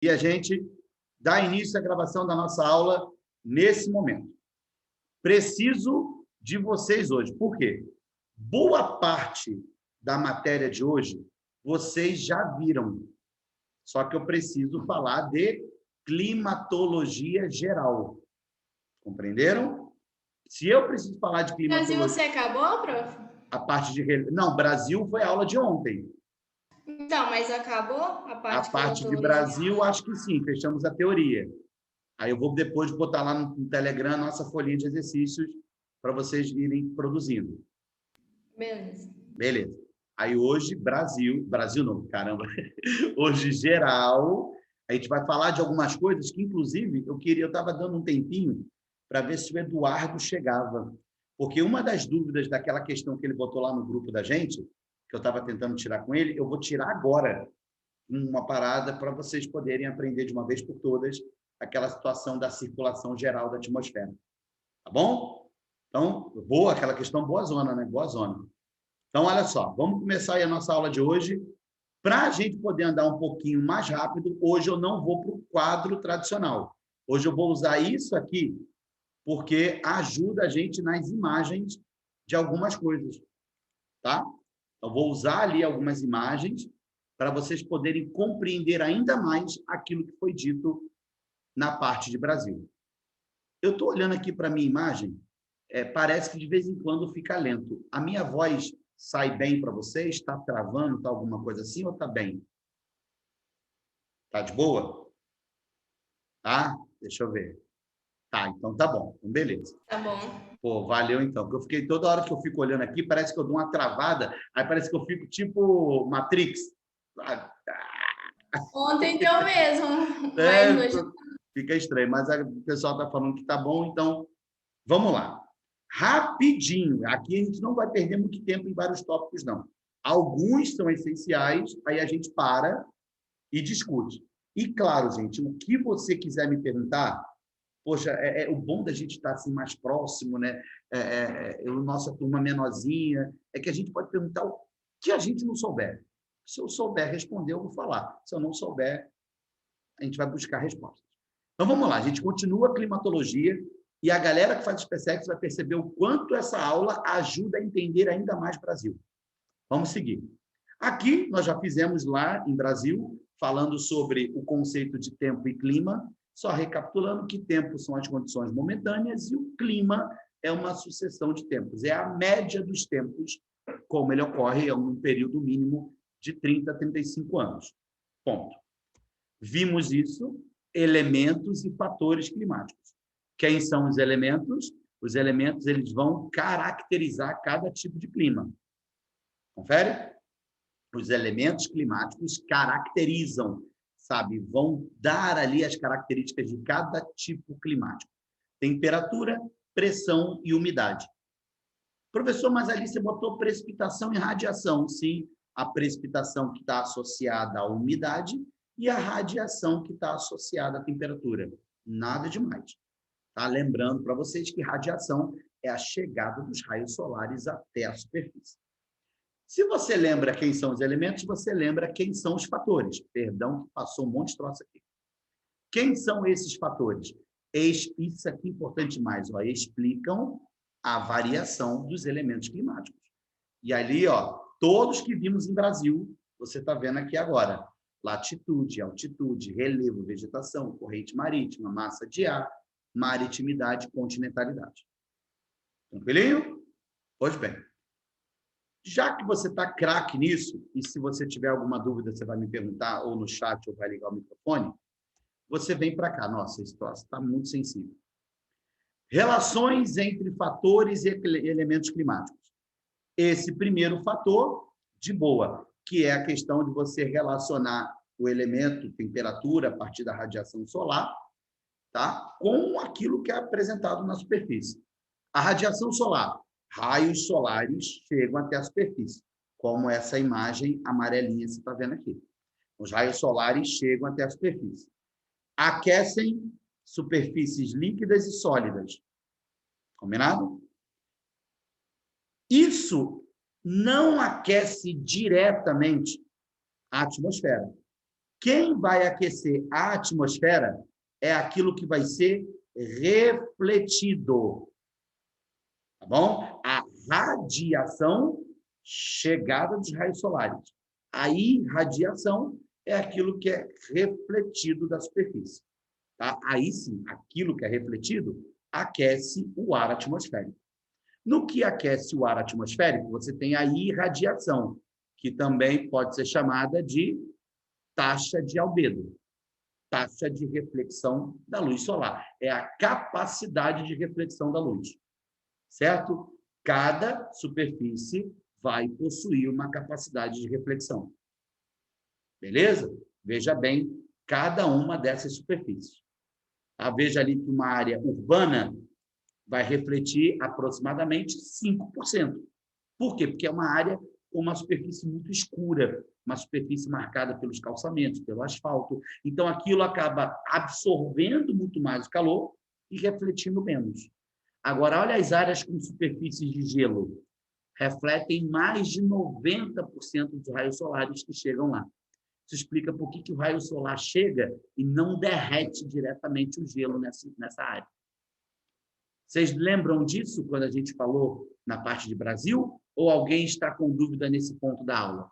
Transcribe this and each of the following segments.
E a gente dá início à gravação da nossa aula nesse momento. Preciso de vocês hoje. Por quê? Boa parte da matéria de hoje vocês já viram. Só que eu preciso falar de climatologia geral. Compreenderam? Se eu preciso falar de Brasil, climatologia... você acabou, prof? A parte de... Não, Brasil foi a aula de ontem. Então, mas acabou a A parte de parte de climatologia? Brasil, acho que sim, fechamos a teoria. Aí eu vou depois botar lá no Telegram a nossa folhinha de exercícios para vocês irem produzindo. Beleza. Beleza. Aí hoje, Brasil não, caramba. Hoje, geral, a gente vai falar de algumas coisas que, inclusive, eu estava dando um tempinho para ver se o Eduardo chegava. Porque uma das dúvidas daquela questão que ele botou lá no grupo da gente, que eu estava tentando tirar com ele, eu vou tirar agora uma parada para vocês poderem aprender de uma vez por todas aquela situação da circulação geral da atmosfera. Tá bom? Então, boa, aquela questão boa zona, né? Boa zona. Então, olha só, vamos começar aí a nossa aula de hoje. Para a gente poder andar um pouquinho mais rápido, hoje eu não vou para o quadro tradicional. Hoje eu vou usar isso aqui porque ajuda a gente nas imagens de algumas coisas, tá? Eu vou usar ali algumas imagens para vocês poderem compreender ainda mais aquilo que foi dito na parte de Brasil. Eu estou olhando aqui para a minha imagem, parece que de vez em quando fica lento. A minha voz sai bem para vocês? Está travando? Está alguma coisa assim ou está bem? Está de boa? Tá? Deixa eu ver. Tá, então tá bom. Então, beleza. Tá bom. Pô, valeu então. Porque eu fiquei toda hora que eu fico olhando aqui, parece que eu dou uma travada, aí parece que eu fico tipo Matrix. Ontem deu mesmo, É, mas hoje... fica estranho, mas o pessoal está falando que tá bom, então vamos lá. Rapidinho, aqui a gente não vai perder muito tempo em vários tópicos, não. Alguns são essenciais, aí a gente para e discute. E claro, gente, o que você quiser me perguntar, poxa, o bom da gente estar assim mais próximo, né? Nossa turma menorzinha, é que a gente pode perguntar o que a gente não souber. Se eu souber responder, eu vou falar. Se eu não souber, a gente vai buscar respostas. Então vamos lá, a gente continua a climatologia e a galera que faz SpaceX vai perceber o quanto essa aula ajuda a entender ainda mais Brasil. Vamos seguir. Aqui nós já fizemos lá em Brasil, falando sobre o conceito de tempo e clima, só recapitulando que tempo são as condições momentâneas e o clima é uma sucessão de tempos, é a média dos tempos, como ele ocorre em um período mínimo de 30 a 35 anos. Ponto. Vimos isso, elementos e fatores climáticos. Quem são os elementos? Os elementos eles vão caracterizar cada tipo de clima. Confere? Os elementos climáticos caracterizam, sabe? Vão dar ali as características de cada tipo climático. Temperatura, pressão e umidade. Professor, mas ali você botou precipitação e radiação. Sim, a precipitação que está associada à umidade e a radiação que está associada à temperatura. Nada demais. Tá? Lembrando para vocês que radiação é a chegada dos raios solares até a superfície. Se você lembra quem são os elementos, você lembra quem são os fatores. Perdão, passou um monte de troço aqui. Quem são esses fatores? Isso aqui é importante mais, ó, explicam a variação dos elementos climáticos. E ali, ó, todos que vimos em Brasil, você está vendo aqui agora. Latitude, altitude, relevo, vegetação, corrente marítima, massa de ar, maritimidade, continentalidade. Tranquilinho? Pois bem. Já que você está craque nisso, e se você tiver alguma dúvida, você vai me perguntar, ou no chat, ou vai ligar o microfone, você vem para cá. Nossa, esse troço está muito sensível. Relações entre fatores e elementos climáticos. Esse primeiro fator, de boa, que é a questão de você relacionar o elemento temperatura a partir da radiação solar, tá? Com aquilo que é apresentado na superfície. A radiação solar, raios solares chegam até a superfície, como essa imagem amarelinha que você está vendo aqui. Os raios solares chegam até a superfície. Aquecem superfícies líquidas e sólidas. Combinado? Isso não aquece diretamente a atmosfera. Quem vai aquecer a atmosfera é aquilo que vai ser refletido. Tá bom? A radiação chegada dos raios solares. A irradiação é aquilo que é refletido da superfície. Tá? Aí sim, aquilo que é refletido aquece o ar atmosférico. No que aquece o ar atmosférico, você tem a irradiação, que também pode ser chamada de taxa de albedo, taxa de reflexão da luz solar. É a capacidade de reflexão da luz, certo? Cada superfície vai possuir uma capacidade de reflexão. Beleza? Veja bem cada uma dessas superfícies. Veja ali que uma área urbana vai refletir aproximadamente 5%. Por quê? Porque é uma área com uma superfície muito escura, uma superfície marcada pelos calçamentos, pelo asfalto. Então, aquilo acaba absorvendo muito mais o calor e refletindo menos. Agora, olha as áreas com superfícies de gelo. Refletem mais de 90% dos raios solares que chegam lá. Isso explica por que o raio solar chega e não derrete diretamente o gelo nessa área. Vocês lembram disso quando a gente falou na parte de Brasil? Ou alguém está com dúvida nesse ponto da aula?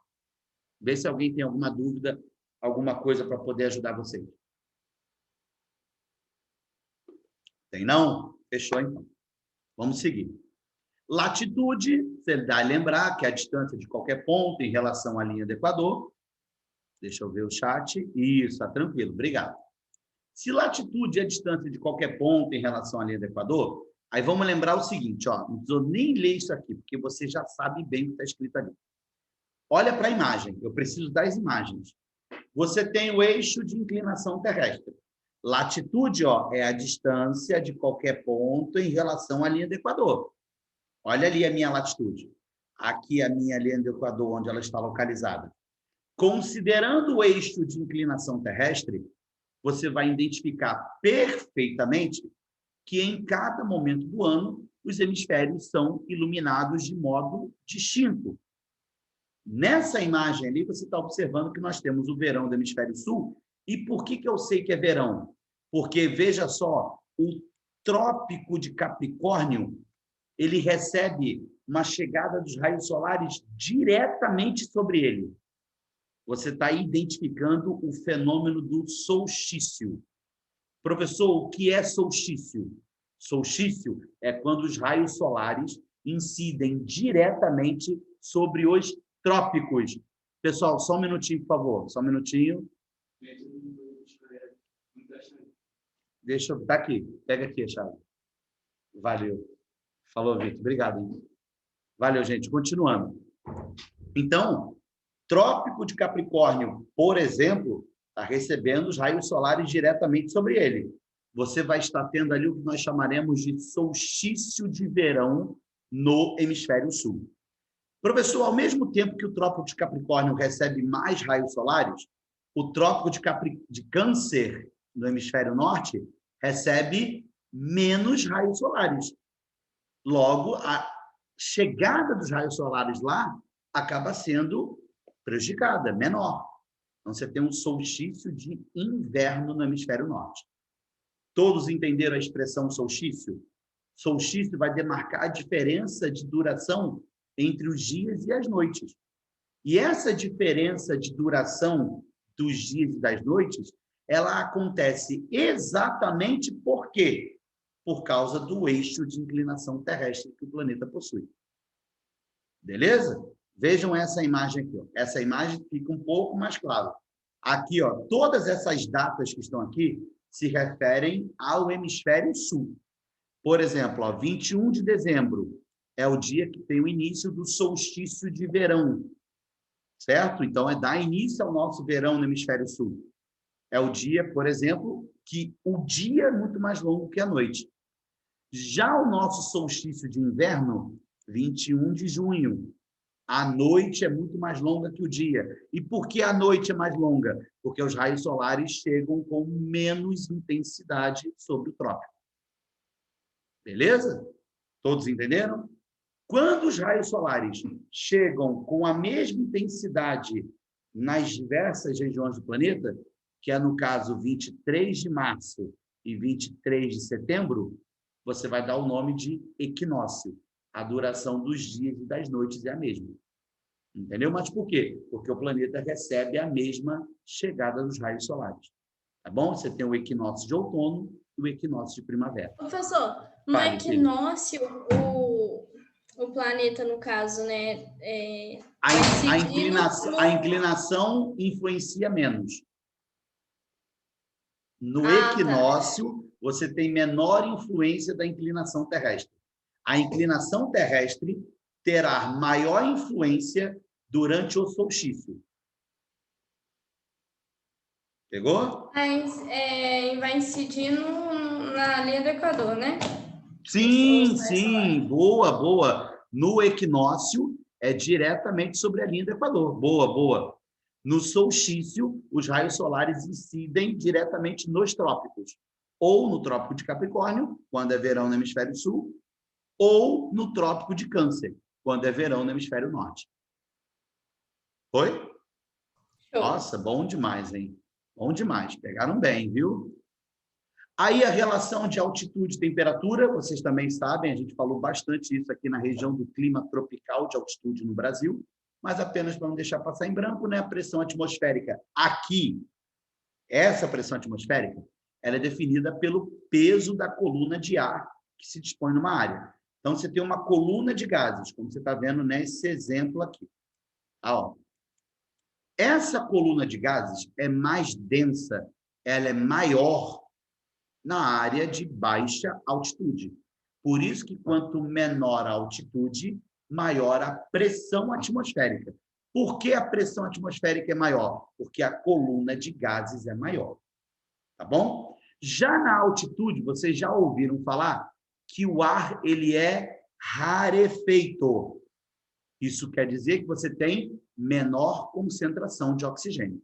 Vê se alguém tem alguma dúvida, alguma coisa para poder ajudar vocês. Tem não? Fechou, então. Vamos seguir. Latitude, você dá a lembrar que é a distância de qualquer ponto em relação à linha do Equador. Deixa eu ver o chat. Isso, está tranquilo. Obrigado. Se latitude é a distância de qualquer ponto em relação à linha do Equador, aí vamos lembrar o seguinte, ó, não preciso nem ler isso aqui, porque você já sabe bem o que está escrito ali. Olha para a imagem, eu preciso das imagens. Você tem o eixo de inclinação terrestre. Latitude, ó, é a distância de qualquer ponto em relação à linha do Equador. Olha ali a minha latitude. Aqui a minha linha do Equador, onde ela está localizada. Considerando o eixo de inclinação terrestre, você vai identificar perfeitamente que em cada momento do ano os hemisférios são iluminados de modo distinto. Nessa imagem ali, você está observando que nós temos o verão do hemisfério sul. E por que eu sei que é verão? Porque, veja só, o trópico de Capricórnio, ele recebe uma chegada dos raios solares diretamente sobre ele. Você está identificando o fenômeno do solstício. Professor, o que é solstício? Solstício é quando os raios solares incidem diretamente sobre os trópicos. Pessoal, só um minutinho, por favor. Só um minutinho. Deixa eu... Tá aqui. Pega aqui a chave. Valeu. Falou, Vitor. Obrigado. Hein? Valeu, gente. Continuando. Então, trópico de Capricórnio, por exemplo, está recebendo os raios solares diretamente sobre ele. Você vai estar tendo ali o que nós chamaremos de solstício de verão no hemisfério sul. Professor, ao mesmo tempo que o trópico de Capricórnio recebe mais raios solares, o trópico de Câncer, no hemisfério norte, recebe menos raios solares. Logo, a chegada dos raios solares lá acaba sendo prejudicada, menor. Então, você tem um solstício de inverno no hemisfério norte. Todos entenderam a expressão solstício? Solstício vai demarcar a diferença de duração entre os dias e as noites. E essa diferença de duração dos dias e das noites, ela acontece exatamente por quê? Por causa do eixo de inclinação terrestre que o planeta possui. Beleza? Vejam essa imagem aqui. Ó. Essa imagem fica um pouco mais clara. Aqui, ó, todas essas datas que estão aqui se referem ao hemisfério sul. Por exemplo, ó, 21 de dezembro é o dia que tem o início do solstício de verão, certo? Então, é dar início ao nosso verão no hemisfério sul. É o dia, por exemplo, que o dia é muito mais longo que a noite. Já o nosso solstício de inverno, 21 de junho, a noite é muito mais longa que o dia. E por que a noite é mais longa? Porque os raios solares chegam com menos intensidade sobre o trópico. Beleza? Todos entenderam? Quando os raios solares chegam com a mesma intensidade nas diversas regiões do planeta, que é, no caso, 23 de março e 23 de setembro, você vai dar o nome de equinócio. A duração dos dias e das noites é a mesma. Entendeu? Mas por quê? Porque o planeta recebe a mesma chegada dos raios solares. Tá bom? Você tem o equinócio de outono e o equinócio de primavera. Professor, no Fale, filho. equinócio, o planeta, no caso, né? A inclinação influencia menos. No Tá. equinócio, você tem menor influência da inclinação terrestre. A inclinação terrestre terá maior influência durante o solstício. Pegou? Mas vai incidir na linha do Equador, né? Sim. Boa. No equinócio, é diretamente sobre a linha do Equador. Boa. No solstício, os raios solares incidem diretamente nos trópicos. Ou no Trópico de Capricórnio, quando é verão no hemisfério sul, ou no Trópico de Câncer, quando é verão no hemisfério norte. Foi? Show. Nossa, bom demais, hein? Bom demais. Pegaram bem, viu? Aí a relação de altitude e temperatura, vocês também sabem, a gente falou bastante isso aqui na região do clima tropical de altitude no Brasil, mas apenas para não deixar passar em branco, né? A pressão atmosférica aqui, essa pressão atmosférica, ela é definida pelo peso da coluna de ar que se dispõe numa área. Então, você tem uma coluna de gases, como você está vendo nesse exemplo aqui. Ó. Essa coluna de gases é mais densa, ela é maior na área de baixa altitude. Por isso que quanto menor a altitude, maior a pressão atmosférica. Por que a pressão atmosférica é maior? Porque a coluna de gases é maior. Tá bom? Já na altitude, vocês já ouviram falar que o ar ele é rarefeito. Isso quer dizer que você tem menor concentração de oxigênio.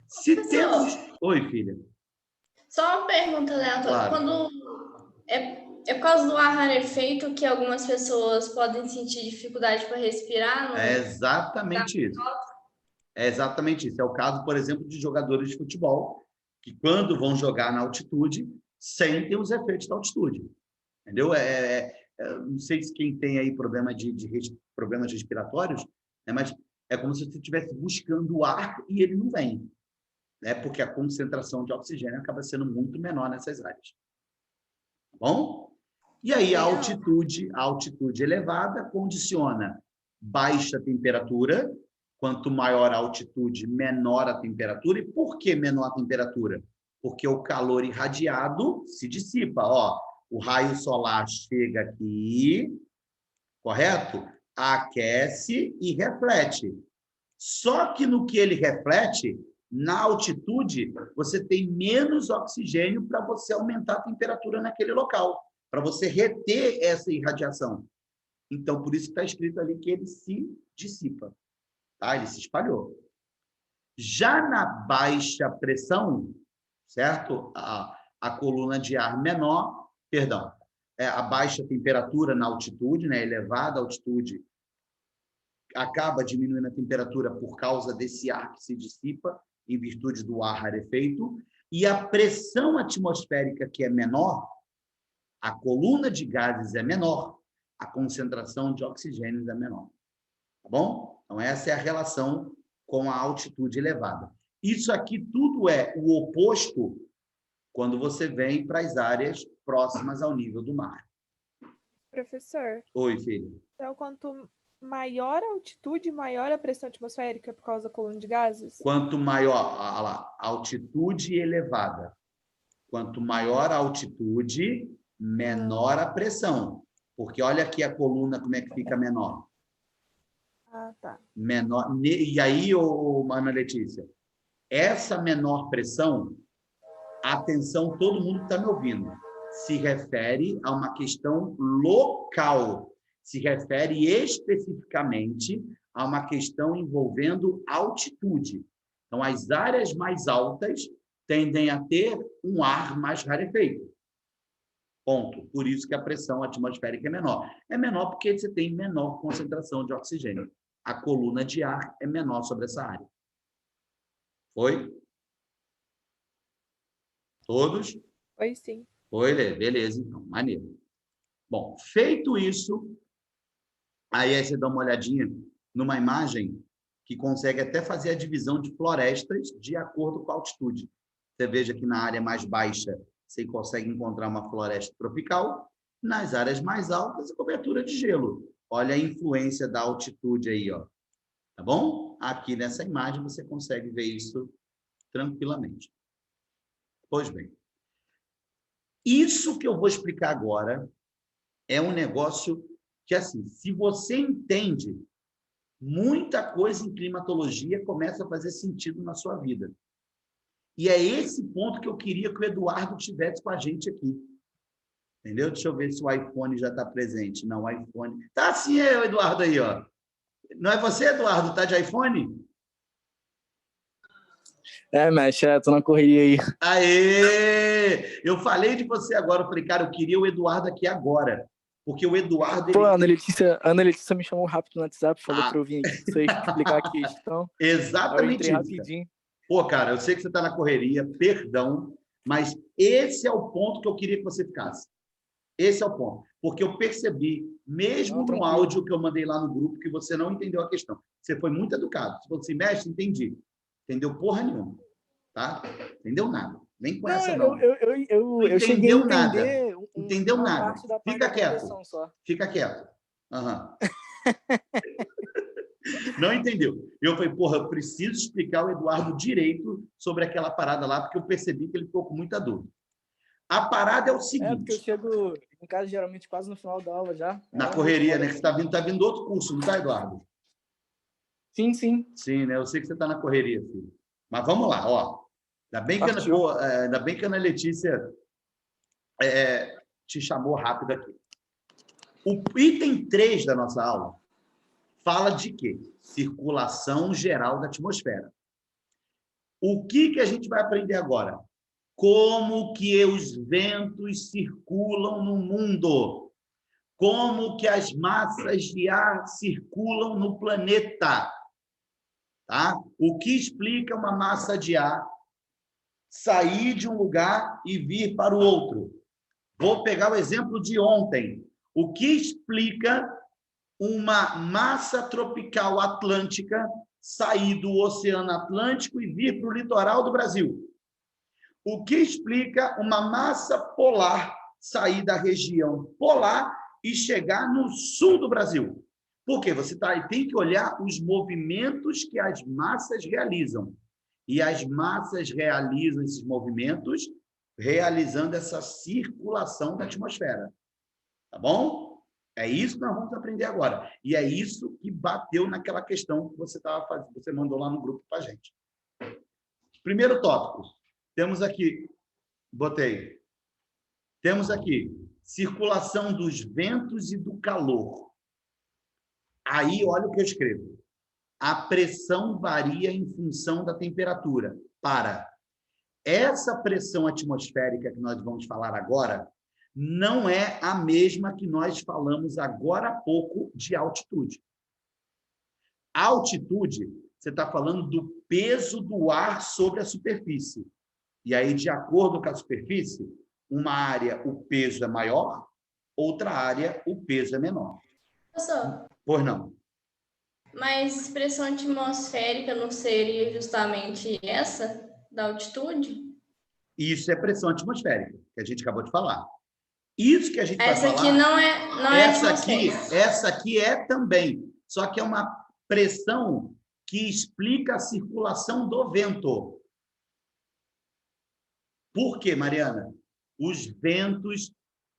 Se temos... Oi, filha. Só uma pergunta, aleatória. Claro. Quando é por causa do ar rarefeito que algumas pessoas podem sentir dificuldade para respirar? É exatamente isso. É exatamente isso. É o caso, por exemplo, de jogadores de futebol, que quando vão jogar na altitude, sentem os efeitos da altitude. Entendeu? Não sei se quem tem aí problemas respiratórios, né, mas é como se você estivesse buscando ar e ele não vem. Né, porque a concentração de oxigênio acaba sendo muito menor nessas áreas. Tá bom? E aí a altitude elevada condiciona baixa temperatura. Quanto maior a altitude, menor a temperatura. E por que menor a temperatura? Porque o calor irradiado se dissipa. Ó, o raio solar chega aqui, correto? Aquece e reflete. Só que no que ele reflete, na altitude, você tem menos oxigênio para você aumentar a temperatura naquele local, para você reter essa irradiação. Então, por isso que está escrito ali que ele se dissipa. Tá? Ele se espalhou. Já na baixa pressão, certo? A coluna de ar menor, perdão, a baixa temperatura na altitude, né? Elevada altitude, acaba diminuindo a temperatura por causa desse ar que se dissipa, em virtude do ar rarefeito, e a pressão atmosférica, que é menor, a coluna de gases é menor, a concentração de oxigênio é menor. Tá bom? Então, essa é a relação com a altitude elevada. Isso aqui tudo é o oposto quando você vem para as áreas próximas ao nível do mar. Professor. Oi, filho. Então, quanto maior a altitude, maior a pressão atmosférica por causa da coluna de gases? Quanto maior a altitude elevada. Quanto maior a altitude, menor a pressão. Porque olha aqui a coluna como é que fica menor. Ah, tá. Menor. E aí, Ana Letícia, essa menor pressão, atenção, todo mundo que está me ouvindo, se refere a uma questão local, se refere especificamente a uma questão envolvendo altitude. Então, as áreas mais altas tendem a ter um ar mais rarefeito. Ponto. Por isso que a pressão atmosférica é menor. É menor porque você tem menor concentração de oxigênio. A coluna de ar é menor sobre essa área. Foi? Todos? Foi sim. Foi, Lê. Beleza, então. Maneiro. Bom, feito isso, aí você dá uma olhadinha numa imagem que consegue até fazer a divisão de florestas de acordo com a altitude. Você veja que na área mais baixa você consegue encontrar uma floresta tropical, nas áreas mais altas a cobertura de gelo. Olha a influência da altitude aí, ó. Tá bom? Aqui nessa imagem você consegue ver isso tranquilamente. Pois bem. Isso que eu vou explicar agora é um negócio que, assim, se você entende, muita coisa em climatologia começa a fazer sentido na sua vida. E é esse ponto que eu queria que o Eduardo tivesse com a gente aqui. Entendeu? Deixa eu ver se o iPhone já está presente. Não, o iPhone... Tá sim, é o Eduardo aí, ó. Não é você, Eduardo? Tá de iPhone? Mestre, tô na correria aí. Aê! Eu falei de você agora. Eu falei, cara, eu queria o Eduardo aqui agora. Porque o Eduardo... Pô, ele... Ana Letícia me chamou rápido no WhatsApp, falou para eu vir aqui, pra você explicar a questão. Exatamente. Eu entrei rapidinho. Pô, cara, eu sei que você está na correria, perdão, mas esse é o ponto que eu queria que você ficasse. Esse é o ponto. Porque eu percebi, mesmo no áudio que eu mandei lá no grupo, que você não entendeu a questão. Você foi muito educado. Você falou assim, mestre, entendi. Entendeu porra nenhuma. Tá? Entendeu nada. Nem com essa, não. Eu cheguei a entender entendeu uma nada. parte da parte Fica da quieto. conversão só. Fica quieto. Uhum. Não entendeu. Eu falei, porra, eu preciso explicar o Eduardo direito sobre aquela parada lá, porque eu percebi que ele ficou com muita dúvida. A parada é o seguinte... porque eu chego em casa geralmente quase no final da aula já. Na correria, né? Que você tá vindo outro curso, não tá, Eduardo? Sim, sim. Sim, né? Eu sei que você tá na correria, filho. Mas vamos lá, ó. Ainda bem que a Ana Letícia te chamou rápido aqui. O item 3 da nossa aula fala de quê? Circulação geral da atmosfera. O que a gente vai aprender agora? Como que os ventos circulam no mundo? Como que as massas de ar circulam no planeta? Tá? O que explica uma massa de ar sair de um lugar e vir para o outro? Vou pegar o exemplo de ontem. O que explica uma massa tropical atlântica sair do Oceano Atlântico e vir para o litoral do Brasil? O que explica uma massa polar sair da região polar e chegar no sul do Brasil? Por quê? Você tem que olhar os movimentos que as massas realizam. E as massas realizam esses movimentos realizando essa circulação da atmosfera. Tá bom? É isso que nós vamos aprender agora. E é isso que bateu naquela questão que você mandou lá no grupo para a gente. Primeiro tópico. Temos aqui, temos aqui, circulação dos ventos e do calor. Aí, olha o que eu escrevo. A pressão varia em função da temperatura. Essa pressão atmosférica que nós vamos falar agora não é a mesma que nós falamos agora há pouco de altitude. A altitude, você está falando do peso do ar sobre a superfície. E aí, de acordo com a superfície, uma área o peso é maior, outra área o peso é menor. Professor, Pois não. mas pressão atmosférica não seria justamente essa da altitude? Isso é pressão atmosférica, que a gente acabou de falar. Isso que a gente vai falar... Essa aqui não é atmosférica. Essa aqui é também, só que é uma pressão que explica a circulação do vento. Por quê, Mariana? Os ventos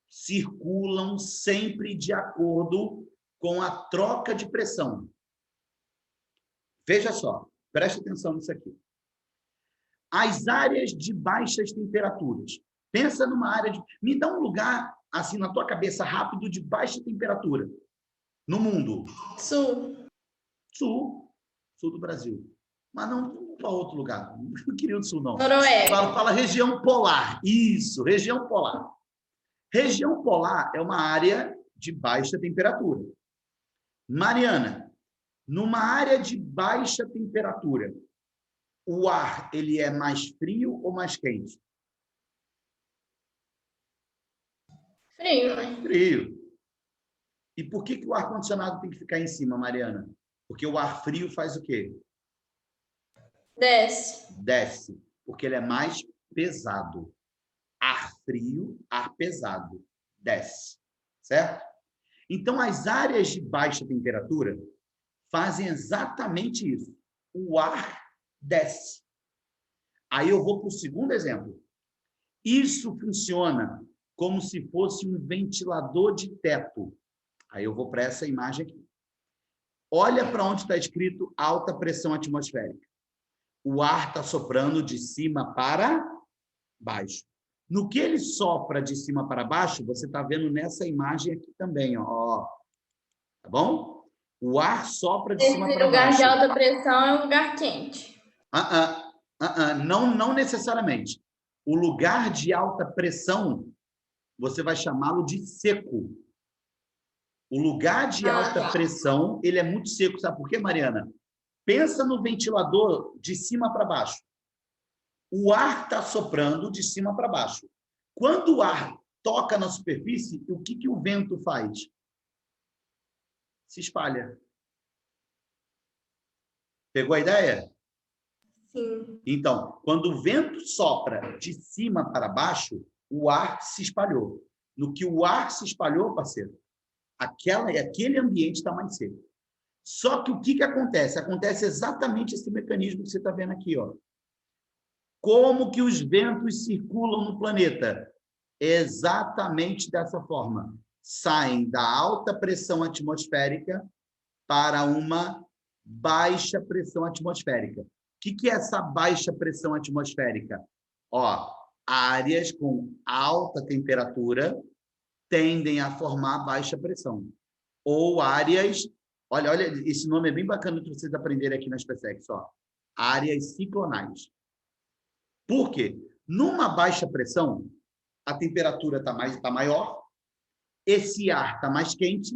circulam sempre de acordo com a troca de pressão. Veja só, preste atenção nisso aqui. As áreas de baixas temperaturas. Pensa numa área de... Me dá um lugar, assim, na tua cabeça, rápido, de baixa temperatura. No mundo. Sul. Sul do Brasil. Mas não para outro lugar. Não queria o sul, não. Noruega. Fala região polar. Isso, região polar. Região polar é uma área de baixa temperatura. Mariana, numa área de baixa temperatura, o ar ele é mais frio ou mais quente? Frio, né? Frio. E por que o ar-condicionado tem que ficar em cima, Mariana? Porque o ar frio faz o quê? Desce. Desce. Porque ele é mais pesado. Ar frio, ar pesado. Desce. Certo? Então, as áreas de baixa temperatura fazem exatamente isso. O ar desce. Aí eu vou para o segundo exemplo. Isso funciona como se fosse um ventilador de teto. Aí eu vou para essa imagem aqui. Olha para onde está escrito alta pressão atmosférica. O ar está soprando de cima para baixo. No que ele sopra de cima para baixo, você está vendo nessa imagem aqui também, ó. Tá bom? O ar sopra de cima para Lugar baixo. de alta pressão é um lugar quente. Não necessariamente. O lugar de alta pressão, você vai chamá-lo de seco. O lugar de alta pressão, ele é muito seco. Sabe por quê, Mariana? Pensa no ventilador de cima para baixo. O ar está soprando de cima para baixo. Quando o ar toca na superfície, o que o vento faz? Se espalha. Pegou a ideia? Sim. Então, quando o vento sopra de cima para baixo, o ar se espalhou. No que o ar se espalhou, parceiro, aquele ambiente está mais seco. Só que o que acontece? Acontece exatamente esse mecanismo que você está vendo aqui, ó. Como que os ventos circulam no planeta? Exatamente dessa forma. Saem da alta pressão atmosférica para uma baixa pressão atmosférica. O que é essa baixa pressão atmosférica? Ó, áreas com alta temperatura tendem a formar baixa pressão. Ou áreas... Olha, esse nome é bem bacana para vocês aprenderem aqui na SpaceX, ó. Áreas ciclonais. Por quê? Numa baixa pressão, a temperatura está maior, esse ar está mais quente,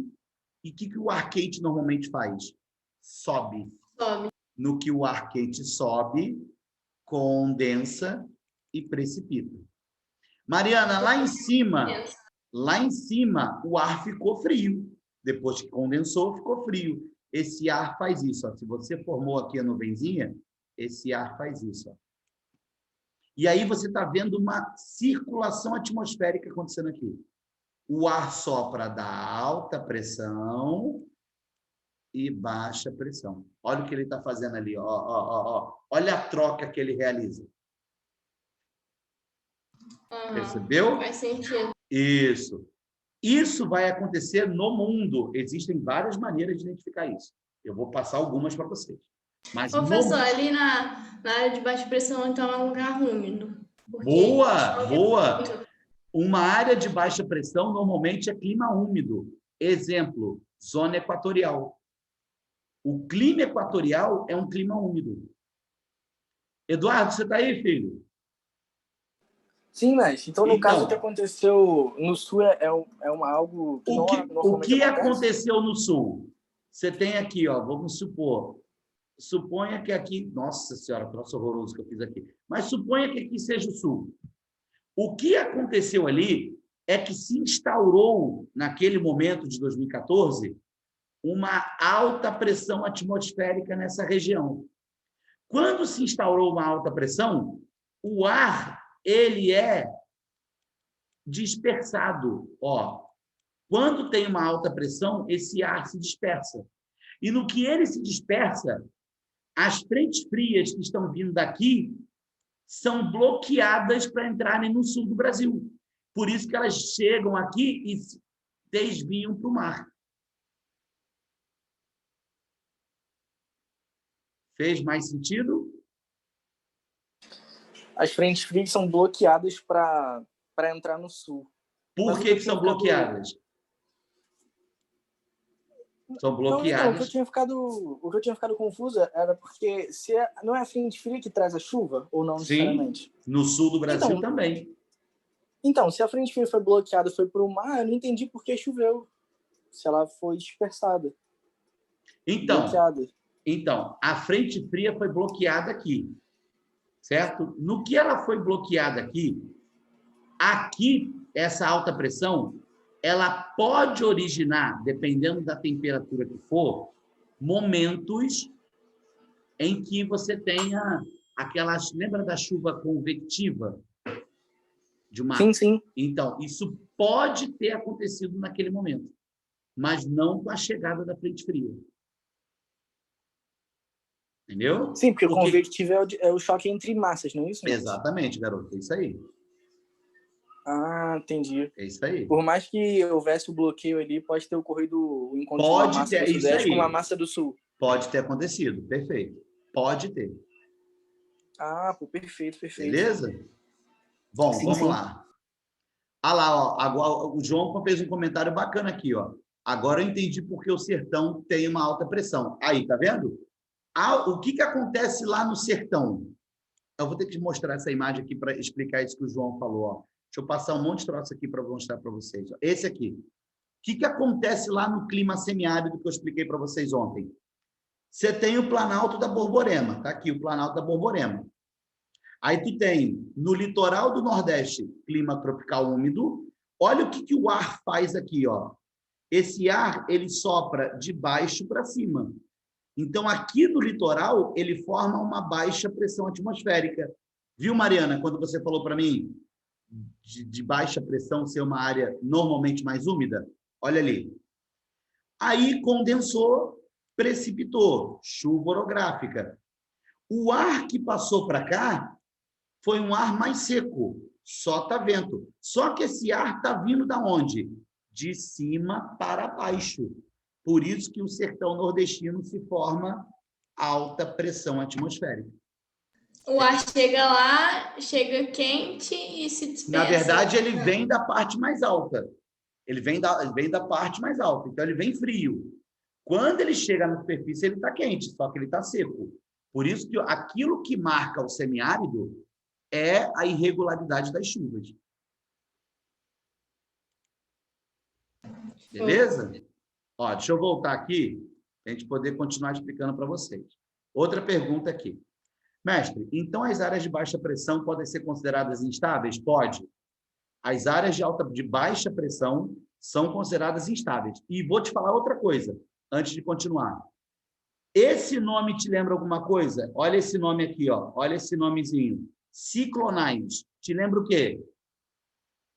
e o que o ar quente normalmente faz? Sobe. No que o ar quente sobe, condensa e precipita. Mariana, lá em cima, o ar ficou frio. Depois que condensou, ficou frio. Esse ar faz isso. Ó. Se você formou aqui a nuvenzinha, esse ar faz isso. Ó. E aí você está vendo uma circulação atmosférica acontecendo aqui. O ar sopra da alta pressão e baixa pressão. Olha o que ele está fazendo ali. Ó. Olha a troca que ele realiza. Percebeu? Faz sentido. Isso. Isso vai acontecer no mundo. Existem várias maneiras de identificar isso. Eu vou passar algumas para vocês. Mas Professor, ali na área de baixa pressão, então, é um lugar úmido. Boa! Uma área de baixa pressão normalmente é clima úmido. Exemplo, zona equatorial. O clima equatorial é um clima úmido. Eduardo, você está aí, filho? Sim, mestre. Então, no caso, o que aconteceu no Sul algo que o que aconteceu no Sul? Você tem aqui, ó, vamos supor. Suponha que aqui... Nossa Senhora, troço horroroso que eu fiz aqui. Mas suponha que aqui seja o Sul. O que aconteceu ali é que se instaurou, naquele momento de 2014, uma alta pressão atmosférica nessa região. Quando se instaurou uma alta pressão, o ar ele é dispersado. Ó, quando tem uma alta pressão, esse ar se dispersa. E no que ele se dispersa, as frentes frias que estão vindo daqui são bloqueadas para entrarem no sul do Brasil. Por isso que elas chegam aqui e se desviam para o mar. Fez mais sentido? As frentes frias são bloqueadas para entrar no sul. Por que são bloqueadas? São bloqueadas. Não, o que eu tinha ficado confuso era porque não é a frente fria que traz a chuva, ou não necessariamente? Sim, no sul do Brasil também. Então, se a frente fria foi bloqueada, foi para o mar, eu não entendi por que choveu. Se ela foi dispersada. Então, bloqueada. Então, a frente fria foi bloqueada aqui. certo? No que ela foi bloqueada aqui, essa alta pressão, ela pode originar, dependendo da temperatura que for, momentos em que você tenha aquelas... Lembra da chuva convectiva? Sim, sim. Então, isso pode ter acontecido naquele momento, mas não com a chegada da frente fria. Entendeu? Sim, porque o convectivo é o choque entre massas, não é isso? Exatamente, garoto. É isso aí. Ah, entendi. É isso aí. Por mais que houvesse o bloqueio ali, pode ter ocorrido o encontro de uma massa do Sudeste com uma massa do Sul. Pode ter acontecido, perfeito. Pode ter. Ah, pô, perfeito. Beleza? Bom, sim, vamos sim. lá. Ah lá, ó, agora, o João fez um comentário bacana aqui, ó. Agora eu entendi por que o sertão tem uma alta pressão. Aí, tá vendo? O que acontece lá no sertão? Eu vou ter que mostrar essa imagem aqui para explicar isso que o João falou, ó. Deixa eu passar um monte de troço aqui para mostrar para vocês. Ó. Esse aqui. O que acontece lá no clima semiárido que eu expliquei para vocês ontem? Você tem o Planalto da Borborema, tá aqui o Planalto da Borborema. Aí tu tem, no litoral do Nordeste, clima tropical úmido. Olha o que o ar faz aqui, ó. Esse ar, ele sopra de baixo para cima. Então, aqui no litoral, ele forma uma baixa pressão atmosférica. Viu, Mariana, quando você falou para mim de baixa pressão ser uma área normalmente mais úmida? Olha ali. Aí condensou, precipitou, chuva orográfica. O ar que passou para cá foi um ar mais seco, só tá vento. Só que esse ar está vindo da onde? De cima para baixo. Por isso que o sertão nordestino se forma alta pressão atmosférica. O ar chega lá, chega quente e se dispersa. Na verdade, ele vem da parte mais alta. Ele vem da parte mais alta. Então, ele vem frio. Quando ele chega na superfície, ele está quente, só que ele está seco. Por isso que aquilo que marca o semiárido é a irregularidade das chuvas. Beleza? Ó, deixa eu voltar aqui para a gente poder continuar explicando para vocês. Outra pergunta aqui. Mestre, então as áreas de baixa pressão podem ser consideradas instáveis? Pode. As áreas de baixa pressão são consideradas instáveis. E vou te falar outra coisa, antes de continuar. Esse nome te lembra alguma coisa? Olha esse nome aqui, ó. Olha esse nomezinho. Ciclonais. Te lembra o quê?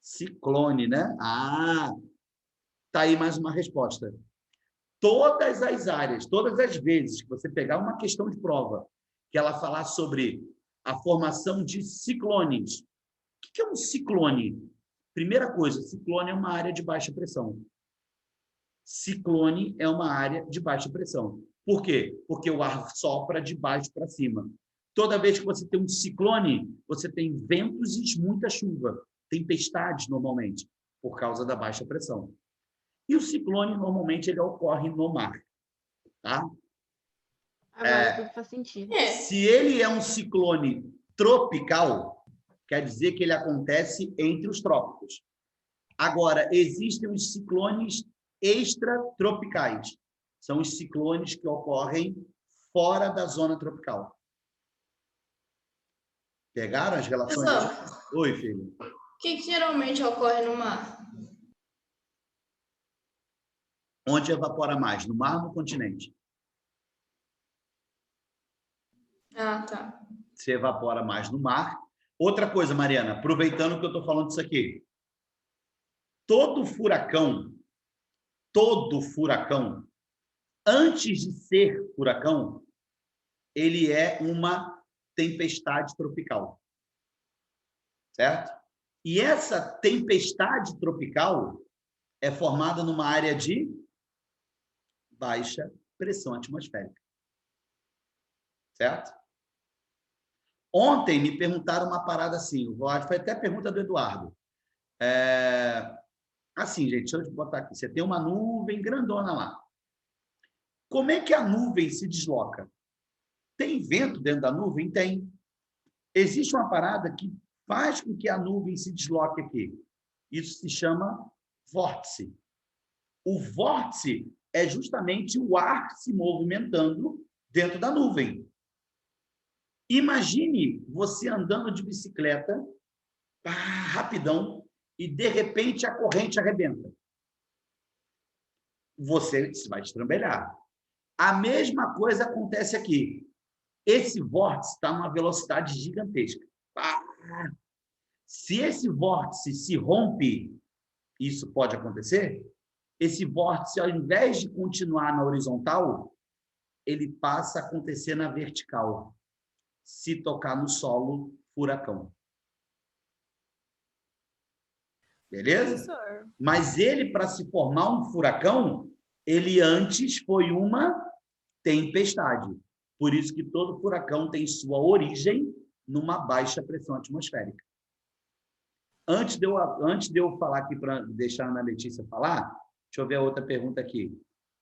Ciclone, né? Ah, tá aí mais uma resposta. Todas as áreas, todas as vezes que você pegar uma questão de prova, que ela falar sobre a formação de ciclones. O que é um ciclone? Primeira coisa, ciclone é uma área de baixa pressão. Ciclone é uma área de baixa pressão. Por quê? Porque o ar sopra de baixo para cima. Toda vez que você tem um ciclone, você tem ventos e muita chuva, tempestades normalmente, por causa da baixa pressão. E o ciclone, normalmente, ele ocorre no mar. Tá? Agora tudo faz sentido. Se ele é um ciclone tropical, quer dizer que ele acontece entre os trópicos. Agora, existem os ciclones extratropicais. São os ciclones que ocorrem fora da zona tropical. Pegaram as relações? Professor, Oi, filho. o que geralmente ocorre no mar? Onde evapora mais? No mar ou no continente? Ah, tá. Se evapora mais no mar. Outra coisa, Mariana, aproveitando que eu estou falando disso aqui. Todo furacão, antes de ser furacão, ele é uma tempestade tropical. Certo? E essa tempestade tropical é formada numa área de baixa pressão atmosférica. Certo? Ontem me perguntaram uma parada assim, foi até a pergunta do Eduardo. Assim, gente, deixa eu botar aqui. Você tem uma nuvem grandona lá. Como é que a nuvem se desloca? Tem vento dentro da nuvem? Tem. Existe uma parada que faz com que a nuvem se desloque aqui. Isso se chama vórtice. O vórtice é justamente o ar se movimentando dentro da nuvem. Imagine você andando de bicicleta, rapidão, e de repente a corrente arrebenta. Você vai estrambelhar. A mesma coisa acontece aqui. Esse vórtice está numa velocidade gigantesca. Se esse vórtice se rompe, isso pode acontecer, esse vórtice, ao invés de continuar na horizontal, ele passa a acontecer na vertical. Se tocar no solo, furacão. Beleza? Professor, Mas ele, para se formar um furacão, ele antes foi uma tempestade. Por isso que todo furacão tem sua origem numa baixa pressão atmosférica. Antes de eu falar aqui, para deixar a Ana Letícia falar, deixa eu ver a outra pergunta aqui.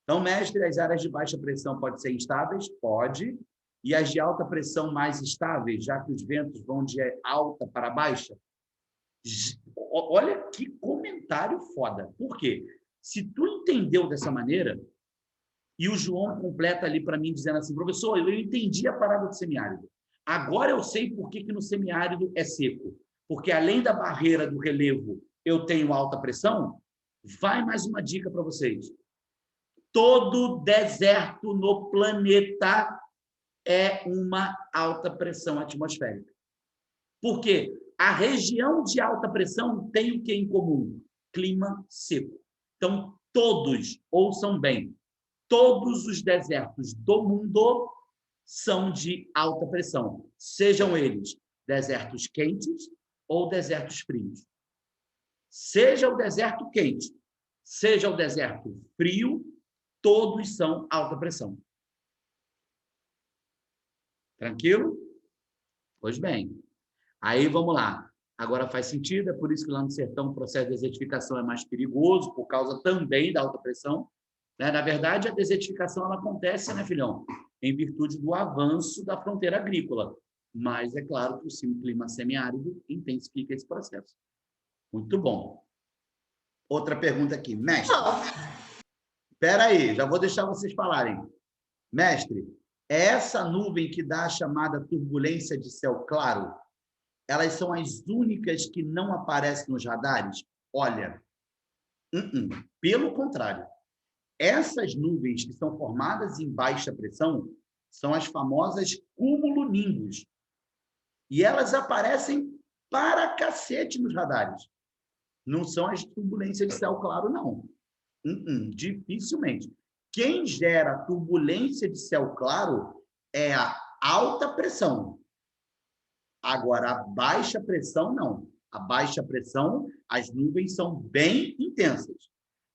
Então, mestre, as áreas de baixa pressão podem ser instáveis? Pode. E as de alta pressão mais estáveis, já que os ventos vão de alta para baixa? Olha que comentário foda. Por quê? Se tu entendeu dessa maneira, e o João completa ali para mim dizendo assim, professor, eu entendi a parada do semiárido. Agora eu sei por que no semiárido é seco. Porque além da barreira do relevo, eu tenho alta pressão. Vai mais uma dica para vocês. Todo deserto no planeta é uma alta pressão atmosférica. Por quê? A região de alta pressão tem o que em comum? Clima seco. Então, todos, ouçam bem, todos os desertos do mundo são de alta pressão. Sejam eles desertos quentes ou desertos frios. Seja o deserto quente, seja o deserto frio, todos são alta pressão. Tranquilo? Pois bem. Aí, vamos lá. Agora faz sentido, é por isso que lá no sertão o processo de desertificação é mais perigoso, por causa também da alta pressão. Né? Na verdade, a desertificação ela acontece, né, filhão? Em virtude do avanço da fronteira agrícola. Mas é claro que o clima semiárido intensifica esse processo. Muito bom. Outra pergunta aqui. Mestre, espera aí, já vou deixar vocês falarem. Mestre, é essa nuvem que dá a chamada turbulência de céu claro? Elas são as únicas que não aparecem nos radares? Olha, pelo contrário. Essas nuvens que são formadas em baixa pressão são as famosas cumulonimbus. E elas aparecem para cacete nos radares. Não são as turbulências de céu claro, não. Dificilmente. Quem gera turbulência de céu claro é a alta pressão. Agora, a baixa pressão, não. A baixa pressão, as nuvens são bem intensas.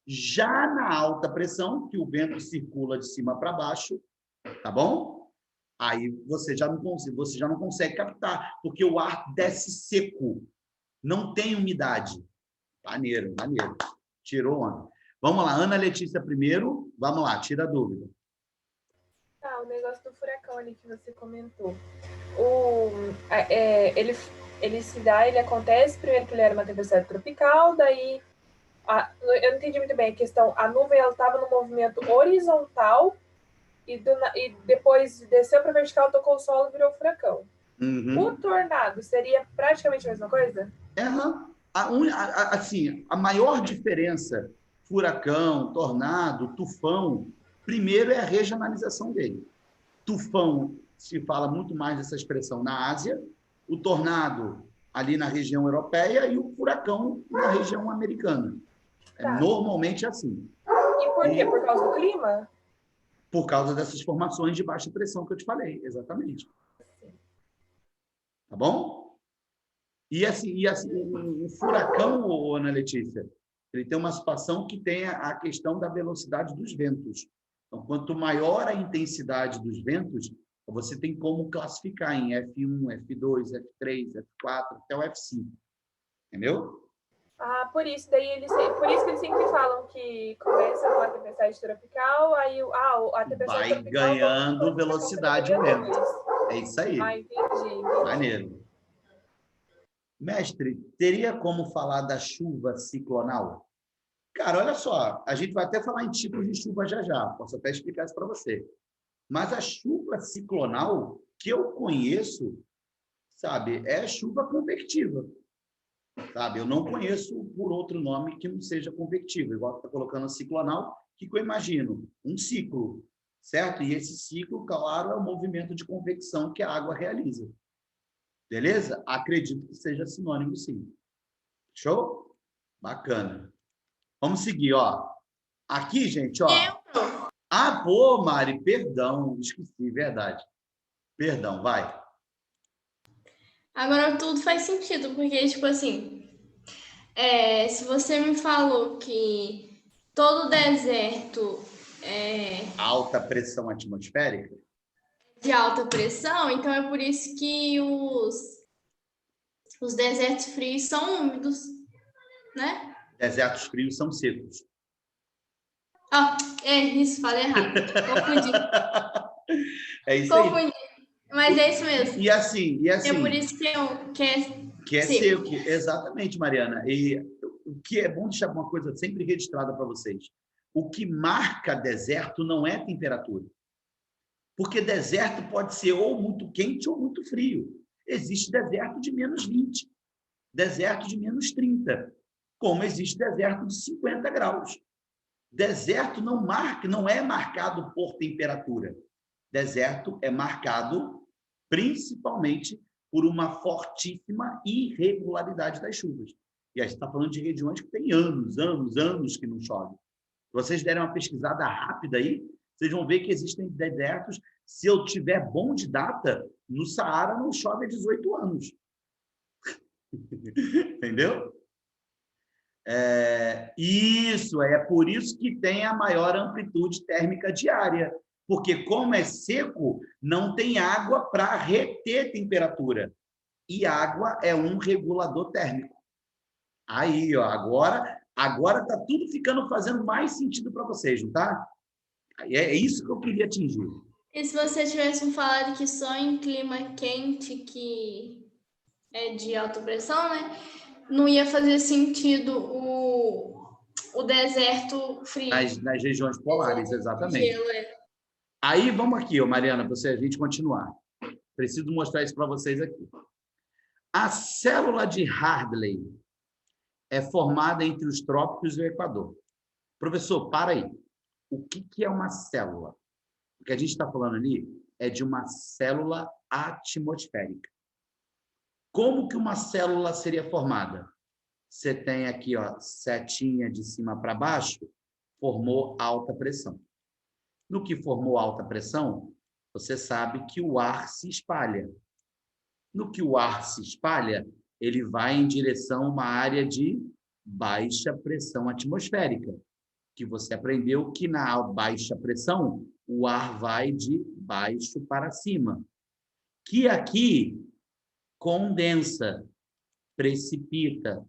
Já na alta pressão, que o vento circula de cima para baixo, tá bom? Aí você já não consegue captar, porque o ar desce seco, não tem umidade. Maneiro, maneiro. Tirou onda. Vamos lá, Ana Letícia primeiro. Vamos lá, tira a dúvida. Ah, o negócio do furacão ali que você comentou. Ele acontece primeiro que ele era uma tempestade tropical, daí eu não entendi muito bem a questão. A nuvem estava no movimento horizontal e depois desceu para vertical, tocou o solo e virou furacão. O tornado seria praticamente a mesma coisa? Assim, a maior diferença, furacão, tornado, tufão, primeiro é a regionalização dele. Tufão, se fala muito mais dessa expressão na Ásia, o tornado ali na região europeia e o furacão na região americana. Tá. Normalmente é assim. E por quê? Por causa do clima? Por causa dessas formações de baixa pressão que eu te falei, exatamente. Tá bom? E assim, o furacão, Ana Letícia, ele tem uma situação que tem a questão da velocidade dos ventos. Então, quanto maior a intensidade dos ventos, você tem como classificar em F1, F2, F3, F4, até o F5. Entendeu? Ah, por isso que eles sempre falam que começa numa tempestade tropical, aí a tempestade vai tropical ganhando velocidade e vento. É isso aí. Ah, entendi. Maneiro. Mestre, teria como falar da chuva ciclonal? Cara, olha só, a gente vai até falar em tipos de chuva já. Posso até explicar isso para você. Mas a chuva ciclonal, o que eu conheço, sabe, é chuva convectiva. Sabe? Eu não conheço por outro nome que não seja convectivo. Igual está colocando ciclonal, o que eu imagino? Um ciclo, certo? E esse ciclo, claro, é o movimento de convecção que a água realiza. Beleza? Acredito que seja sinônimo, sim. Show? Bacana. Vamos seguir, ó. Aqui, gente, ó. Ah, pô, Mari, perdão, esqueci, verdade. Perdão, vai. Agora tudo faz sentido, porque, tipo assim, se você me falou que todo deserto é Alta pressão atmosférica? de alta pressão, então é por isso que os desertos frios são úmidos, né? Desertos frios são secos. Ah, isso, falei errado. Confundi. É isso aí. Confundi. Mas é isso mesmo. E assim, É por isso que é seco. Exatamente, Mariana. E o que é bom deixar uma coisa sempre registrada para vocês. O que marca deserto não é temperatura. Porque deserto pode ser ou muito quente ou muito frio. Existe deserto de menos 20, deserto de menos 30, como existe deserto de 50 graus. Deserto não é marcado por temperatura. Deserto é marcado principalmente por uma fortíssima irregularidade das chuvas. E a gente está falando de regiões que têm anos que não chove. Se vocês derem uma pesquisada rápida aí, vocês vão ver que existem desertos. Se eu tiver bom de data, no Saara não chove há 18 anos. Entendeu? Isso, é por isso que tem a maior amplitude térmica diária. Porque, como é seco, não tem água para reter temperatura. E água é um regulador térmico. Aí, ó, agora está tudo fazendo mais sentido para vocês, não tá? É isso que eu queria atingir. E se você tivesse falado que só em clima quente, que é de alta pressão, né? Não ia fazer sentido o deserto frio. Nas regiões polares, exatamente. Gelo, Aí, vamos aqui, ó, Mariana, para a gente continuar. Preciso mostrar isso para vocês aqui. A célula de Hartley é formada entre os trópicos e o Equador. Professor, para aí. O que é uma célula? O que a gente está falando ali é de uma célula atmosférica. Como que uma célula seria formada? Você tem aqui, ó, setinha de cima para baixo, formou alta pressão. No que formou alta pressão, você sabe que o ar se espalha. No que o ar se espalha, ele vai em direção a uma área de baixa pressão atmosférica, que você aprendeu que na baixa pressão, o ar vai de baixo para cima, que aqui condensa, precipita.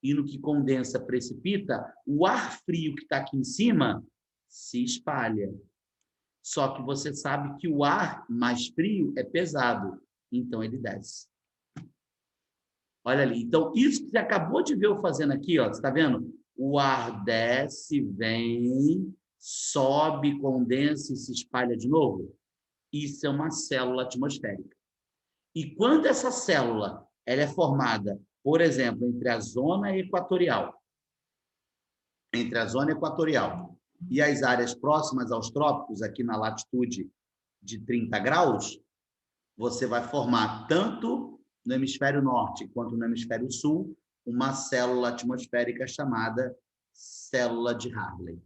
E no que condensa, precipita, o ar frio que está aqui em cima se espalha. Só que você sabe que o ar mais frio é pesado, então ele desce. Olha ali. Então, isso que você acabou de ver eu fazendo aqui, ó, você está vendo? O ar desce, vem, sobe, condensa e se espalha de novo. Isso é uma célula atmosférica. E quando essa célula ela é formada, por exemplo, entre a zona equatorial e as áreas próximas aos trópicos, aqui na latitude de 30 graus, você vai formar tanto no hemisfério norte quanto no hemisfério sul uma célula atmosférica chamada célula de Hartley.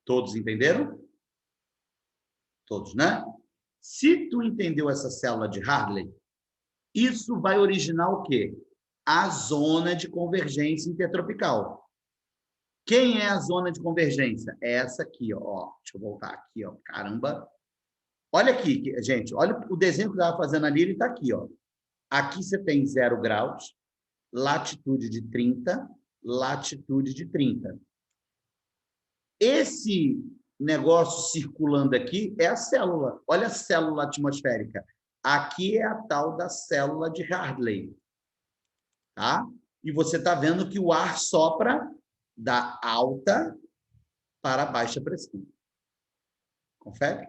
Todos entenderam? Todos, né? Se tu entendeu essa célula de Hartley, isso vai originar o quê? A zona de convergência intertropical. Quem é a zona de convergência? É essa aqui, ó. Deixa eu voltar aqui, ó. Caramba. Olha aqui, gente. Olha o desenho que eu estava fazendo ali, ele está aqui, ó. Aqui você tem 0 graus, latitude de 30, latitude de 30. Esse negócio circulando aqui é a célula. Olha a célula atmosférica. Aqui é a tal da célula de Hartley. Tá? E você está vendo que o ar sopra da alta para baixa pressão. Confere?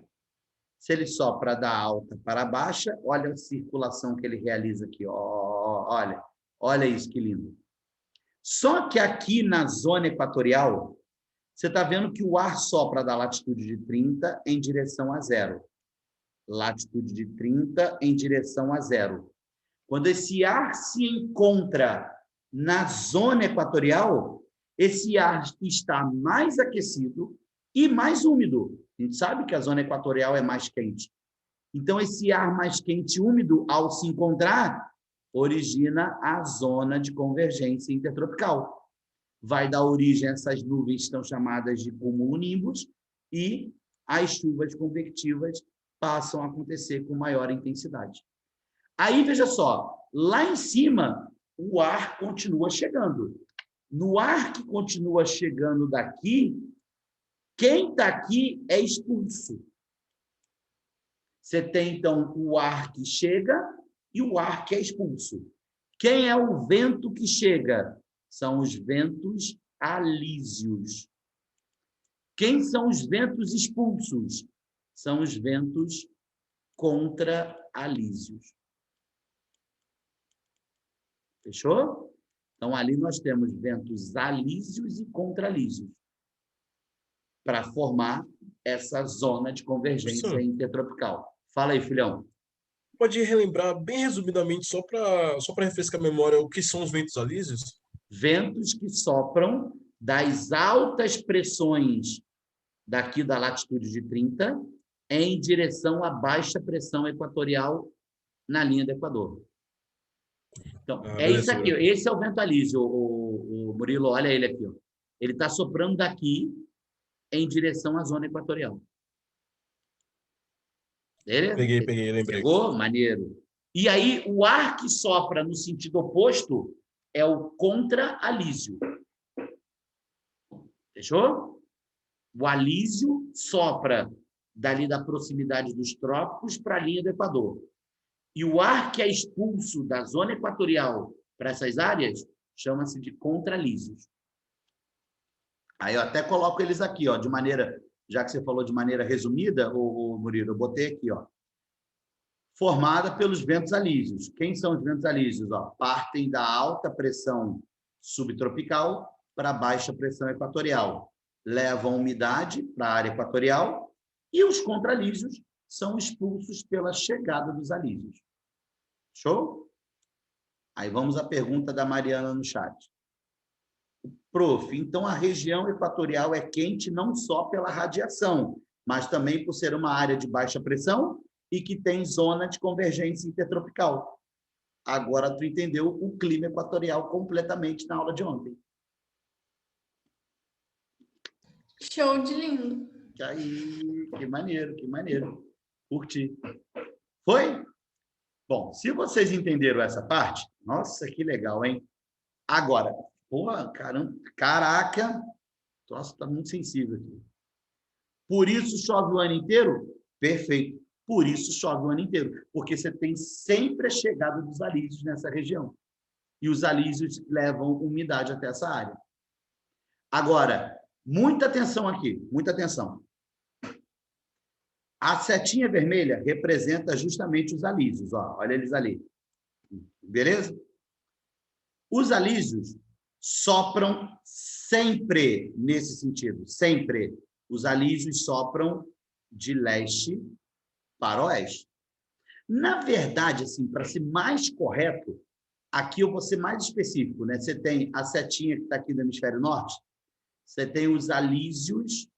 Se ele sopra da alta para a baixa, olha a circulação que ele realiza aqui. Olha isso, que lindo. Só que aqui na zona equatorial, você está vendo que o ar sopra da latitude de 30 em direção a zero. Latitude de 30 em direção a zero. Quando esse ar se encontra na zona equatorial, esse ar está mais aquecido e mais úmido. A gente sabe que a zona equatorial é mais quente. Então, esse ar mais quente e úmido, ao se encontrar, origina a zona de convergência intertropical. Vai dar origem a essas nuvens que estão chamadas de cumulonimbus e as chuvas convectivas passam a acontecer com maior intensidade. Aí, veja só, lá em cima, o ar continua chegando. No ar que continua chegando daqui, quem está aqui é expulso. Você tem, então, o ar que chega e o ar que é expulso. Quem é o vento que chega? São os ventos alísios. Quem são os ventos expulsos? São os ventos contra-alísios. Fechou? Então, ali nós temos ventos alísios e contra-alísios para formar essa zona de convergência intertropical. Fala aí, filhão. Pode relembrar bem resumidamente, só para refrescar a memória, o que são os ventos alísios? Ventos que sopram das altas pressões daqui da latitude de 30 em direção à baixa pressão equatorial na linha do Equador. Então, é isso aqui. Esse é o vento alísio, o Murilo, olha ele aqui. Ó. Ele está soprando daqui em direção à zona equatorial. Beleza? Peguei, lembrei. Pegou? Maneiro. E aí, o ar que sopra no sentido oposto é o contra-alísio. Fechou? O alísio sopra dali da proximidade dos trópicos para a linha do Equador. E o ar que é expulso da zona equatorial para essas áreas chama-se de contra-alísios. Aí eu até coloco eles aqui, ó, de maneira, já que você falou de maneira resumida, o Murilo, eu botei aqui, ó, formada pelos ventos alísios. Quem são os ventos alísios? Ó, partem da alta pressão subtropical para a baixa pressão equatorial, levam umidade para a área equatorial e os contra-alísios são expulsos pela chegada dos alísios. Show? Aí vamos à pergunta da Mariana no chat. Prof, então a região equatorial é quente não só pela radiação, mas também por ser uma área de baixa pressão e que tem zona de convergência intertropical. Agora tu entendeu o clima equatorial completamente na aula de ontem. Show de lindo. Aí, que maneiro, que maneiro. Curti. Foi? Bom, se vocês entenderam essa parte, nossa, que legal, hein? Agora, porra, caramba, caraca, nossa, tá muito sensível aqui. Por isso chove o ano inteiro? Perfeito. Por isso chove o ano inteiro, porque você tem sempre a chegada dos alísios nessa região. E os alísios levam umidade até essa área. Agora, muita atenção aqui, muita atenção. A setinha vermelha representa justamente os alísios, ó, olha eles ali. Beleza? Os alísios sopram sempre nesse sentido, sempre. Os alísios sopram de leste para oeste. Na verdade, assim, para ser mais correto, aqui eu vou ser mais específico, né? Você tem a setinha que está aqui do hemisfério norte, você tem os alísios,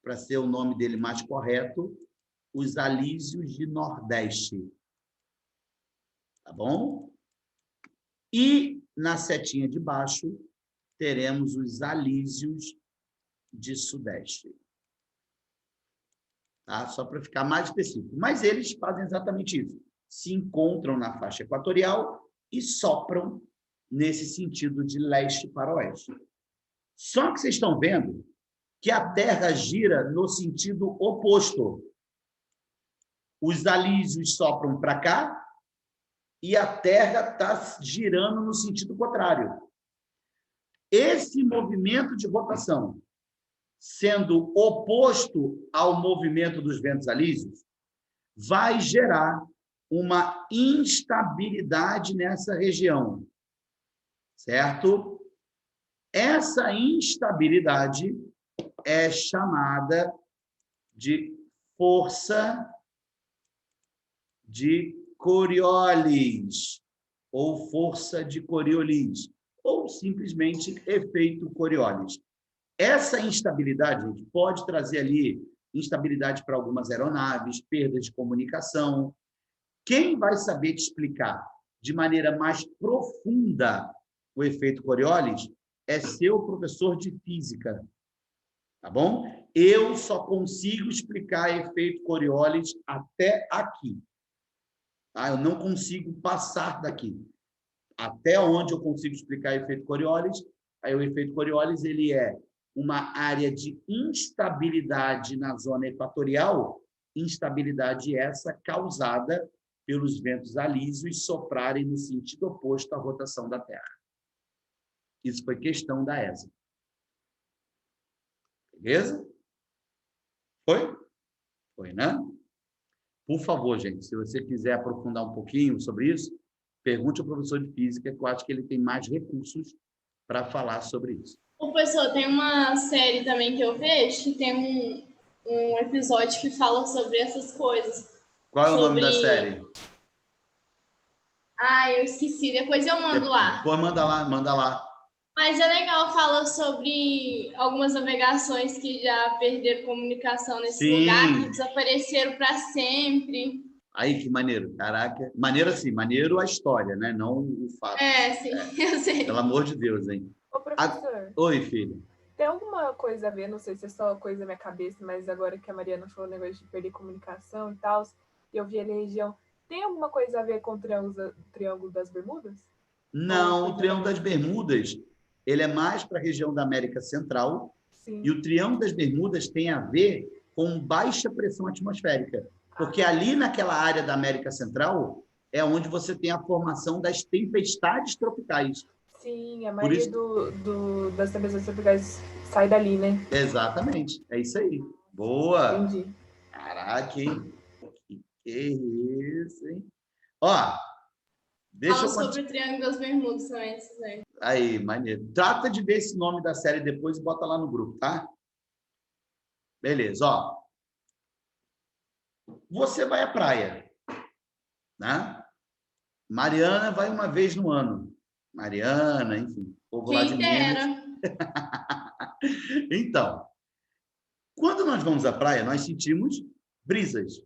para ser o nome dele mais correto, os alísios de nordeste. Tá bom? E na setinha de baixo, teremos os alísios de sudeste. Tá? Só para ficar mais específico. Mas eles fazem exatamente isso. Se encontram na faixa equatorial e sopram nesse sentido de leste para oeste. Só que vocês estão vendo que a Terra gira no sentido oposto. Os alísios sopram para cá e a Terra está girando no sentido contrário. Esse movimento de rotação sendo oposto ao movimento dos ventos alísios, vai gerar uma instabilidade nessa região, certo? Essa instabilidade é chamada de força de Coriolis, ou força de Coriolis, ou simplesmente efeito Coriolis. Essa instabilidade, gente, pode trazer ali instabilidade para algumas aeronaves, perda de comunicação. Quem vai saber te explicar de maneira mais profunda o efeito Coriolis é seu professor de física, tá bom? Eu só consigo explicar efeito Coriolis até aqui. Tá? Eu não consigo passar daqui. Até onde eu consigo explicar efeito Coriolis, aí o efeito Coriolis ele é uma área de instabilidade na zona equatorial, instabilidade essa causada pelos ventos alísios soprarem no sentido oposto à rotação da Terra. Isso foi questão da ESA. Beleza? Foi? Foi, né? Por favor, gente, se você quiser aprofundar um pouquinho sobre isso, pergunte ao professor de física, que eu acho que ele tem mais recursos para falar sobre isso. O professor, tem uma série também que eu vejo, que tem um episódio que fala sobre essas coisas. Qual é o nome da série? Eu esqueci, depois eu mando lá. Depois manda lá, manda lá. Mas é legal, fala sobre algumas navegações que já perderam comunicação nesse lugar, que desapareceram para sempre. Aí, que maneiro. Caraca. Maneiro assim, maneiro a história, né? Não o fato. Sim, eu sei. Pelo amor de Deus, hein? Ô, professor. Oi, filho. Tem alguma coisa a ver, não sei se é só coisa da minha cabeça, mas agora que a Mariana falou o negócio de perder comunicação e tal, e eu vi ali a região, tem alguma coisa a ver com o Triângulo das Bermudas? Não, o Triângulo das Bermudas, ele é mais para a região da América Central. Sim. E o Triângulo das Bermudas tem a ver com baixa pressão atmosférica. Porque ali naquela área da América Central é onde você tem a formação das tempestades tropicais. Sim, a maioria das tempestades tropicais sai dali, né? Exatamente, é isso aí. Boa! Entendi. Caraca, hein? Que isso, hein? Ó, deixa Fala sobre o Triângulo das Bermudas também, né? Aí, maneiro. Trata de ver esse nome da série depois e bota lá no grupo, tá? Beleza, ó. Você vai à praia, né? Mariana vai uma vez no ano. Mariana, enfim. Povo lá de Minas. Então, quando nós vamos à praia, nós sentimos brisas.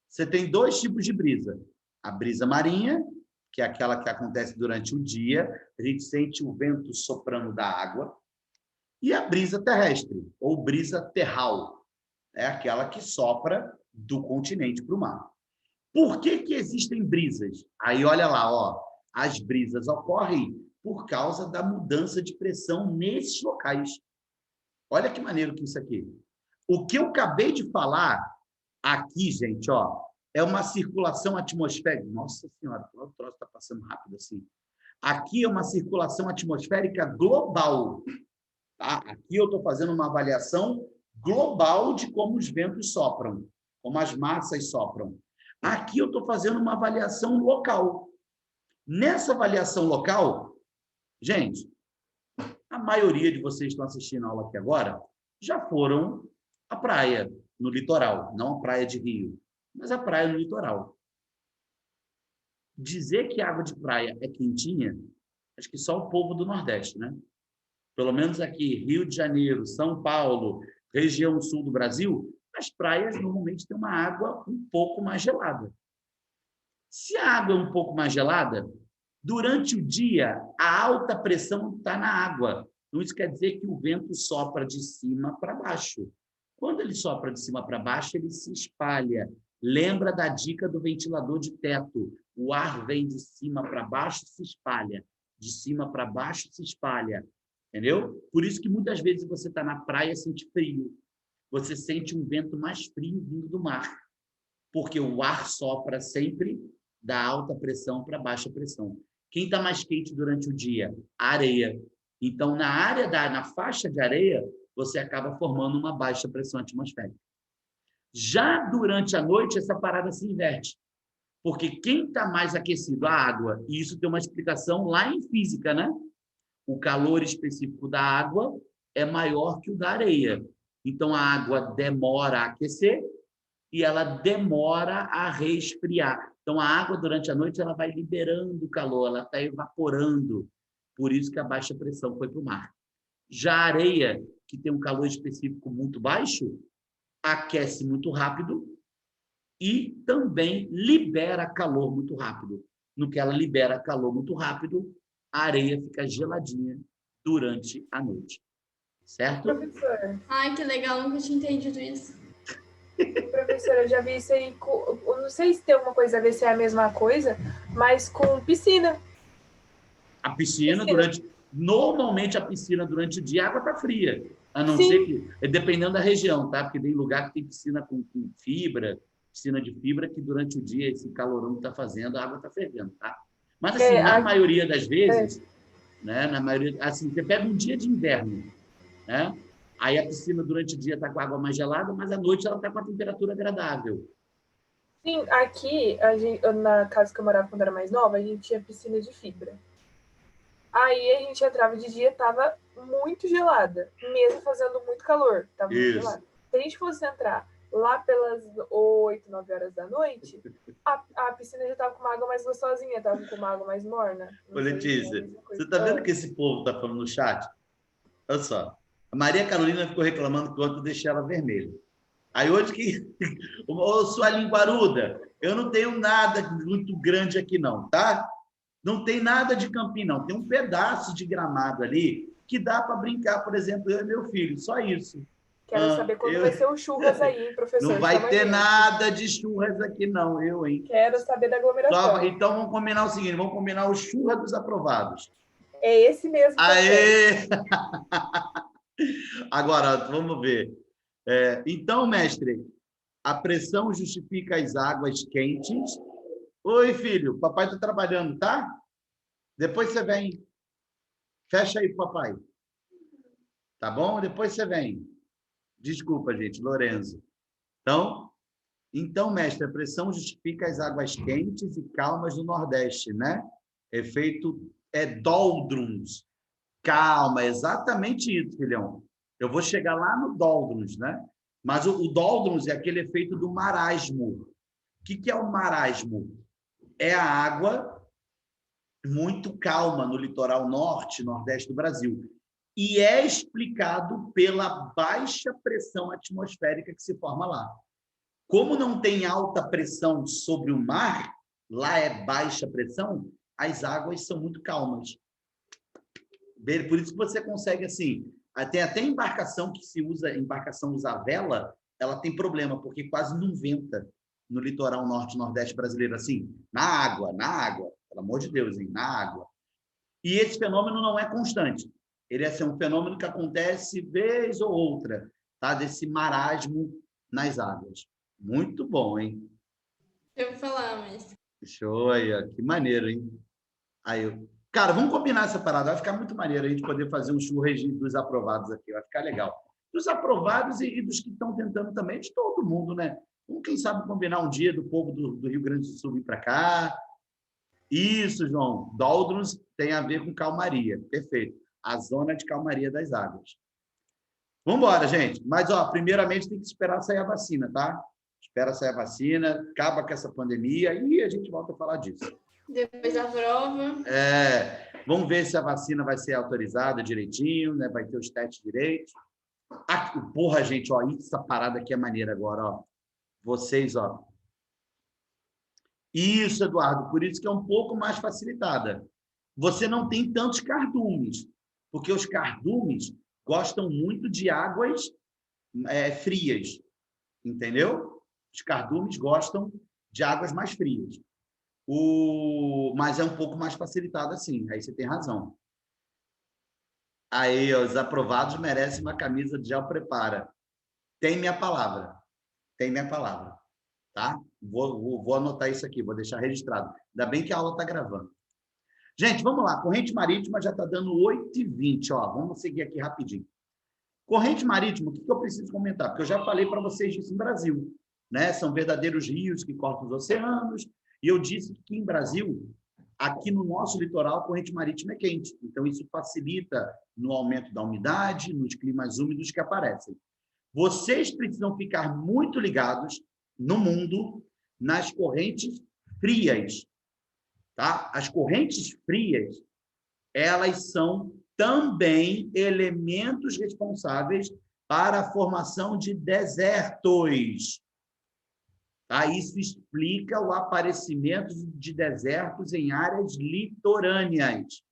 Você tem dois tipos de brisa. A brisa marinha, que é aquela que acontece durante o dia, a gente sente o vento soprando da água, e a brisa terrestre, ou brisa terral, é aquela que sopra do continente para o mar. Por que existem brisas? Aí, olha lá, ó, as brisas ocorrem por causa da mudança de pressão nesses locais. Olha que maneiro que isso aqui. O que eu acabei de falar aqui, gente, ó, é uma circulação atmosférica. Nossa Senhora, o troço está passando rápido assim. Aqui é uma circulação atmosférica global. Tá? Aqui eu estou fazendo uma avaliação global de como os ventos sopram, como as massas sopram. Aqui eu estou fazendo uma avaliação local. Nessa avaliação local, gente, a maioria de vocês que estão assistindo a aula aqui agora já foram à praia, no litoral, não a praia de Rio, mas a praia no litoral. Dizer que a água de praia é quentinha, acho que só o povo do Nordeste, né? Pelo menos aqui, Rio de Janeiro, São Paulo, região sul do Brasil, as praias normalmente têm uma água um pouco mais gelada. Se a água é um pouco mais gelada, durante o dia, a alta pressão está na água. Então, isso quer dizer que o vento sopra de cima para baixo. Quando ele sopra de cima para baixo, ele se espalha. Lembra da dica do ventilador de teto. O ar vem de cima para baixo e se espalha. De cima para baixo se espalha. Entendeu? Por isso que muitas vezes você está na praia e sente frio. Você sente um vento mais frio vindo do mar. Porque o ar sopra sempre da alta pressão para baixa pressão. Quem está mais quente durante o dia? A areia. Então, na faixa de areia, você acaba formando uma baixa pressão atmosférica. Já durante a noite, essa parada se inverte. Porque quem está mais aquecido? A água. E isso tem uma explicação lá em física, né? O calor específico da água é maior que o da areia. Então, a água demora a aquecer e ela demora a resfriar. Então, a água, durante a noite, ela vai liberando o calor, ela está evaporando. Por isso que a baixa pressão foi para o mar. Já a areia, que tem um calor específico muito baixo, aquece muito rápido e também libera calor muito rápido. No que ela libera calor muito rápido, a areia fica geladinha durante a noite. Certo? Professor, Ai, que legal, nunca tinha entendido isso. professor, eu já vi isso aí. Eu não sei se tem alguma coisa a ver se é a mesma coisa, mas com piscina. A piscina, normalmente a piscina durante o dia, a água está fria. A não Sim. ser que, dependendo da região, tá? Porque tem lugar que tem piscina com fibra, piscina de fibra, que durante o dia, esse calorão que está fazendo, a água está fervendo, tá? Mas, assim, na maioria das vezes, né? Na maioria, assim, você pega um dia de inverno, né? Aí a piscina durante o dia está com a água mais gelada, mas à noite ela está com a temperatura agradável. Sim, aqui, na casa que eu morava quando era mais nova, a gente tinha piscina de fibra. Aí a gente entrava de dia, tava muito gelada, mesmo fazendo muito calor, tava muito gelada. Se a gente fosse entrar lá pelas 8, 9 horas da noite, a piscina já tava com uma água mais gostosinha, tava com uma água mais morna. Ô, Letícia, você tá vendo que esse povo tá falando no chat? Olha só, a Maria Carolina ficou reclamando que ontem eu deixei ela vermelha. Aí hoje que... Ô, sua linguaruda, eu não tenho nada muito grande aqui não, tá? Não tem nada de campinho, não. Tem um pedaço de gramado ali que dá para brincar, por exemplo, eu e meu filho. Só isso. Quero saber quando vai ser o churras aí, professor. Não vai ter nada de churras aqui, não, hein? Quero saber da aglomeração. Então, vamos combinar o seguinte, vamos combinar o churras dos aprovados. É esse mesmo. Aê! Agora, vamos ver. Então, mestre, a pressão justifica as águas quentes. Oi, filho, papai está trabalhando, tá? Depois você vem. Fecha aí, papai. Tá bom? Depois você vem. Desculpa, gente, Lorenzo. Então, mestre, a pressão justifica as águas quentes e calmas do Nordeste, né? Efeito doldrums. Calma, exatamente isso, filhão. Eu vou chegar lá no doldrums, né? Mas o doldrums é aquele efeito do marasmo. O que é o marasmo? É a água muito calma no litoral norte, nordeste do Brasil. E é explicado pela baixa pressão atmosférica que se forma lá. Como não tem alta pressão sobre o mar, lá é baixa pressão, as águas são muito calmas. Por isso que você consegue, assim, tem até embarcação que se usa, embarcação usa vela, ela tem problema, porque quase não venta no litoral norte e nordeste brasileiro, assim, na água, pelo amor de Deus, hein? Na água. E esse fenômeno não é constante. Ele é um fenômeno que acontece vez ou outra, tá? Desse marasmo nas águas. Muito bom, hein? Eu vou falar, mas... Show aí, ó. Que maneiro, hein? Cara, vamos combinar essa parada. Vai ficar muito maneiro a gente poder fazer um churras dos aprovados aqui. Vai ficar legal. Dos aprovados e dos que estão tentando também, de todo mundo, né? Vamos, quem sabe, combinar um dia do povo do Rio Grande do Sul vir para cá. Isso, João. Doldrums tem a ver com calmaria. Perfeito. A zona de calmaria das águas. Vamos embora, gente. Mas, primeiramente tem que esperar sair a vacina, tá? Espera sair a vacina, acaba com essa pandemia e a gente volta a falar disso. Depois da prova. Vamos ver se a vacina vai ser autorizada direitinho, né? Vai ter os testes direitos. Porra, gente, essa parada aqui é maneira agora, ó. Vocês, ó. Isso, Eduardo, por isso que é um pouco mais facilitada. Você não tem tantos cardumes, porque os cardumes gostam muito de águas frias, entendeu? Os cardumes gostam de águas mais frias. Mas é um pouco mais facilitado assim, aí você tem razão. Aí, os aprovados merecem uma camisa de gel prepara. Tem minha palavra. Tá? Vou anotar isso aqui, vou deixar registrado. Ainda bem que a aula está gravando. Gente, vamos lá. Corrente marítima já está dando 8h20. Vamos seguir aqui rapidinho. Corrente marítima, o que eu preciso comentar? Porque eu já falei para vocês disso em Brasil, né? São verdadeiros rios que cortam os oceanos, e eu disse que em Brasil, aqui no nosso litoral, a corrente marítima é quente. Então, isso facilita no aumento da umidade, nos climas úmidos que aparecem. Vocês precisam ficar muito ligados no mundo nas correntes frias, tá? As correntes frias, elas são também elementos responsáveis para a formação de desertos. Tá? Isso explica o aparecimento de desertos em áreas litorâneas.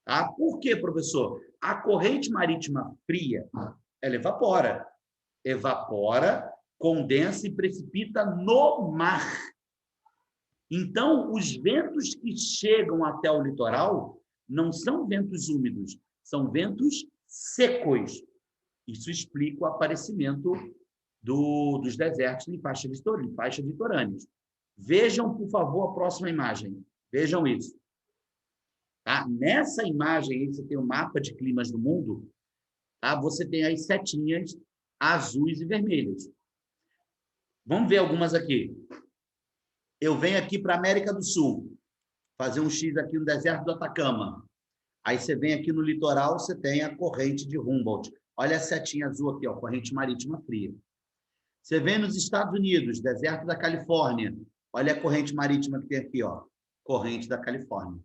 Tá? Por quê, professor? A corrente marítima fria, ela evapora, condensa e precipita no mar. Então, os ventos que chegam até o litoral não são ventos úmidos, são ventos secos. Isso explica o aparecimento dos desertos em faixas litorâneas. Vejam, por favor, a próxima imagem. Vejam isso. Tá? Nessa imagem, aí você tem o mapa de climas do mundo, tá? Você tem as setinhas azuis e vermelhas. Vamos ver algumas aqui. Eu venho aqui para a América do Sul, fazer um X aqui no deserto do Atacama. Aí você vem aqui no litoral, você tem a corrente de Humboldt. Olha a setinha azul aqui, ó, corrente marítima fria. Você vem nos Estados Unidos, deserto da Califórnia. Olha a corrente marítima que tem aqui, ó, corrente da Califórnia.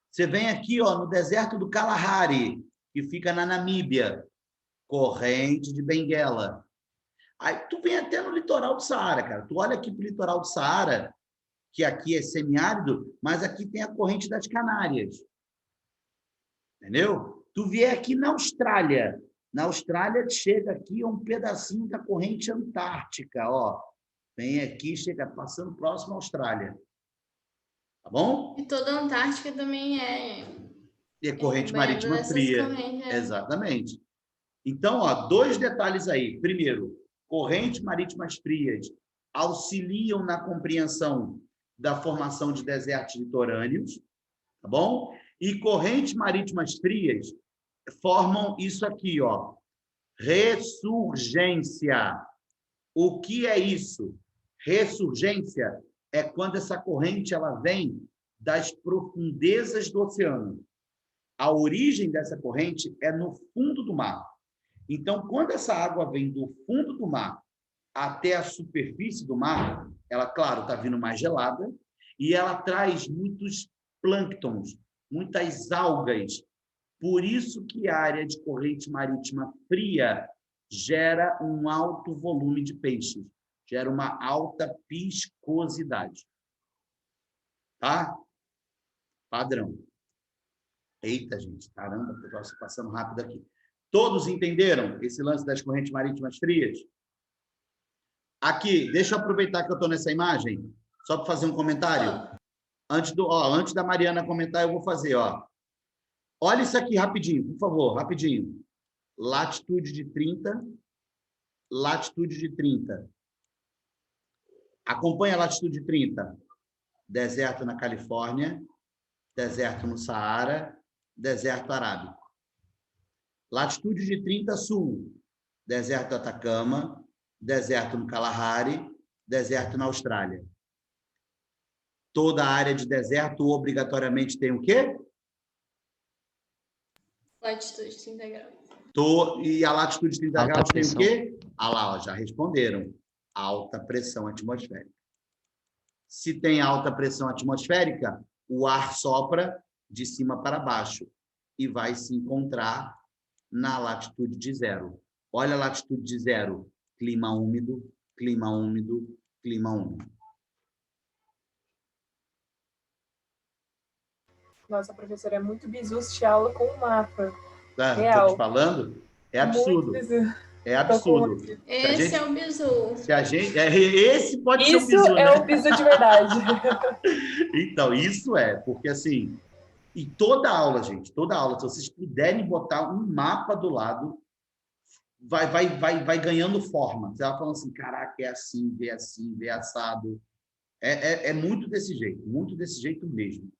Você vem aqui, ó, no deserto do Kalahari, que fica na Namíbia, corrente de Benguela. Aí tu vem até no litoral do Saara, cara. Tu olha aqui para o litoral do Saara, que aqui é semiárido, mas aqui tem a corrente das Canárias. Entendeu? Tu vier aqui na Austrália. Na Austrália, chega aqui um pedacinho da corrente antártica, ó. Vem aqui, chega passando próximo à Austrália. Tá bom? E toda a Antártica também E corrente marítima fria. Exatamente. Então, ó, 2 detalhes aí. Primeiro, correntes marítimas frias auxiliam na compreensão da formação de desertos litorâneos, tá bom? E correntes marítimas frias formam isso aqui, ó, ressurgência. O que é isso? Ressurgência é quando essa corrente ela vem das profundezas do oceano. A origem dessa corrente é no fundo do mar. Então, quando essa água vem do fundo do mar até a superfície do mar, ela, claro, está vindo mais gelada e ela traz muitos plânctons, muitas algas. Por isso que a área de corrente marítima fria gera um alto volume de peixes, gera uma alta viscosidade. Tá? Padrão. Eita, gente, caramba, o negócio passando rápido aqui. Todos entenderam esse lance das correntes marítimas frias? Aqui, deixa eu aproveitar que eu estou nessa imagem, só para fazer um comentário. Antes da Mariana comentar, eu vou fazer, ó. Olha isso aqui rapidinho, por favor, rapidinho. Latitude de 30, latitude de 30. Acompanha a latitude de 30. Deserto na Califórnia, deserto no Saara, deserto arábico. Latitude de 30 sul, deserto do Atacama, deserto no Kalahari, deserto na Austrália. Toda a área de deserto obrigatoriamente tem o quê? Latitude de 30 graus. E a latitude de 30 Alta graus pressão. tem o quê? Ah lá, ó, já responderam. Alta pressão atmosférica. Se tem alta pressão atmosférica, o ar sopra de cima para baixo e vai se encontrar na latitude de 0. Olha a latitude de 0. Clima úmido, clima úmido, clima úmido. Nossa, professora, é muito bizu assistir aula com o mapa. Tá, Real. tô te falando? É absurdo. Muito bizu. É absurdo. Esse é o bizu. Se a gente, esse pode ser um Isso bizu, né? é o bizu de verdade. Então, isso é, porque assim, e toda aula, gente, toda aula, se vocês puderem botar um mapa do lado, vai ganhando forma. Você vai falando assim, caraca, é assim, vê assado. É muito desse jeito mesmo.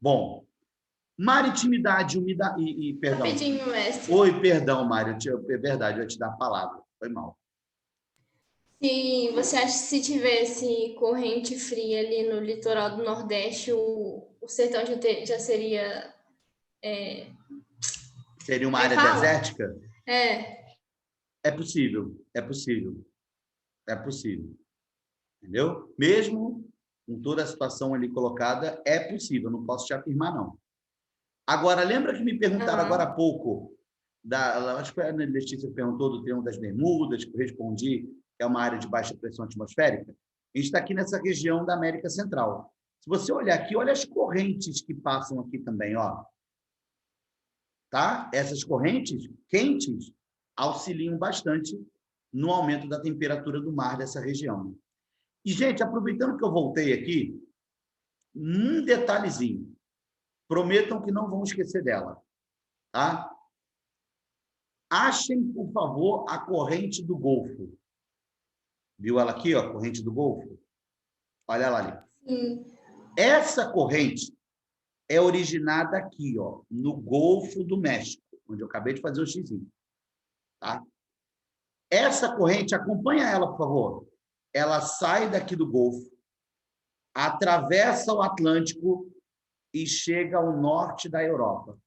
Bom, Maritimidade, umidade perdão. Rapidinho, mestre. Oi, perdão, Mário. É verdade, eu ia te dar a palavra. Foi mal. Se você acha que se tivesse corrente fria ali no litoral do Nordeste, o sertão já seria. Seria uma Como área fala? desértica? É. É possível, é possível. É possível. Entendeu? Mesmo com toda a situação ali colocada, é possível. Não posso te afirmar, não. Agora, lembra que me perguntaram agora há pouco, acho que a Letícia perguntou do Triângulo das Bermudas, que eu respondi que é uma área de baixa pressão atmosférica? A gente está aqui nessa região da América Central. Se você olhar aqui, olha as correntes que passam aqui também, ó. Tá? Essas correntes quentes auxiliam bastante no aumento da temperatura do mar dessa região. E, gente, aproveitando que eu voltei aqui, um detalhezinho. Prometam que não vão esquecer dela. Tá? Achem, por favor, a corrente do Golfo. Viu ela aqui, ó, a corrente do Golfo? Olha ela ali. Sim. Essa corrente é originada aqui, ó, no Golfo do México, onde eu acabei de fazer o xizinho. Tá? Essa corrente, acompanha ela, por favor. Ela sai daqui do Golfo, atravessa o Atlântico e chega ao norte da Europa.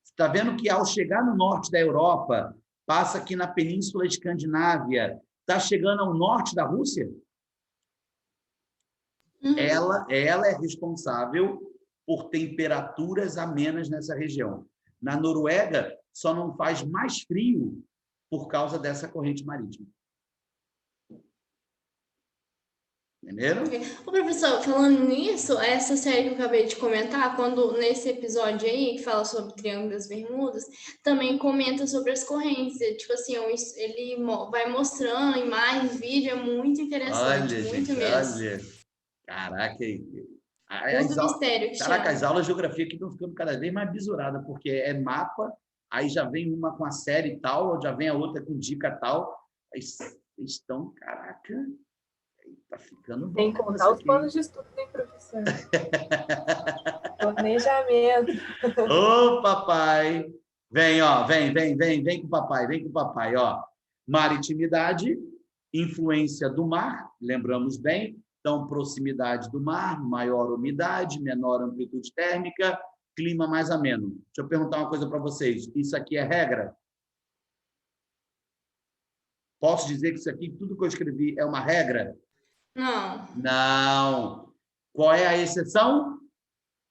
Você está vendo que, ao chegar no norte da Europa, passa aqui na Península Escandinávia, está chegando ao norte da Rússia? Uhum. Ela é responsável por temperaturas amenas nessa região. Na Noruega, só não faz mais frio por causa dessa corrente marítima. Entenderam? Ô, professor, falando nisso, essa série que eu acabei de comentar, quando nesse episódio aí, que fala sobre o Triângulo das Bermudas, também comenta sobre as correntes. Tipo assim, ele vai mostrando imagens, vídeo, é muito interessante, Olha, muito gente, mesmo. olha. Caraca, Muito mistério que caraca, chama. as aulas de geografia aqui estão ficando cada vez mais bisuradas, porque é mapa, aí já vem uma com a série tal, já vem a outra com dica tal. Aí estão, caraca, tá ficando bom. Tem que contar os planos de estudo, hein, professor? Planejamento. Ô, papai! Vem, ó, vem com o papai, ó. Maritimidade, influência do mar, lembramos bem. Então, proximidade do mar, maior umidade, menor amplitude térmica, clima mais ameno. Deixa eu perguntar uma coisa para vocês. Isso aqui é regra? Posso dizer que isso aqui, tudo que eu escrevi, é uma regra? Não. Não. Qual é a exceção?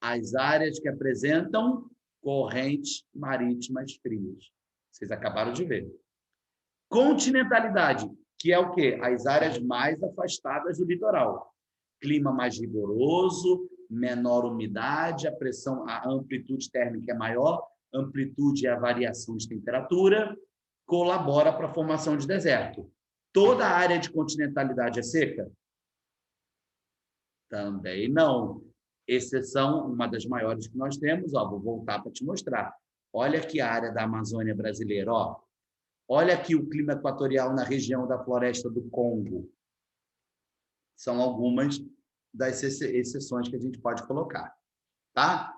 As áreas que apresentam correntes marítimas frias. Vocês acabaram de ver. Continentalidade, que é o quê? As áreas mais afastadas do litoral. Clima mais rigoroso, menor umidade, a amplitude térmica é maior, amplitude é a variação de temperatura, colabora para a formação de deserto. Toda a área de continentalidade é seca? Também não. Exceção, uma das maiores que nós temos, ó, vou voltar para te mostrar. Olha aqui a área da Amazônia brasileira, ó. Olha aqui o clima equatorial na região da floresta do Congo. São algumas das exceções que a gente pode colocar, tá?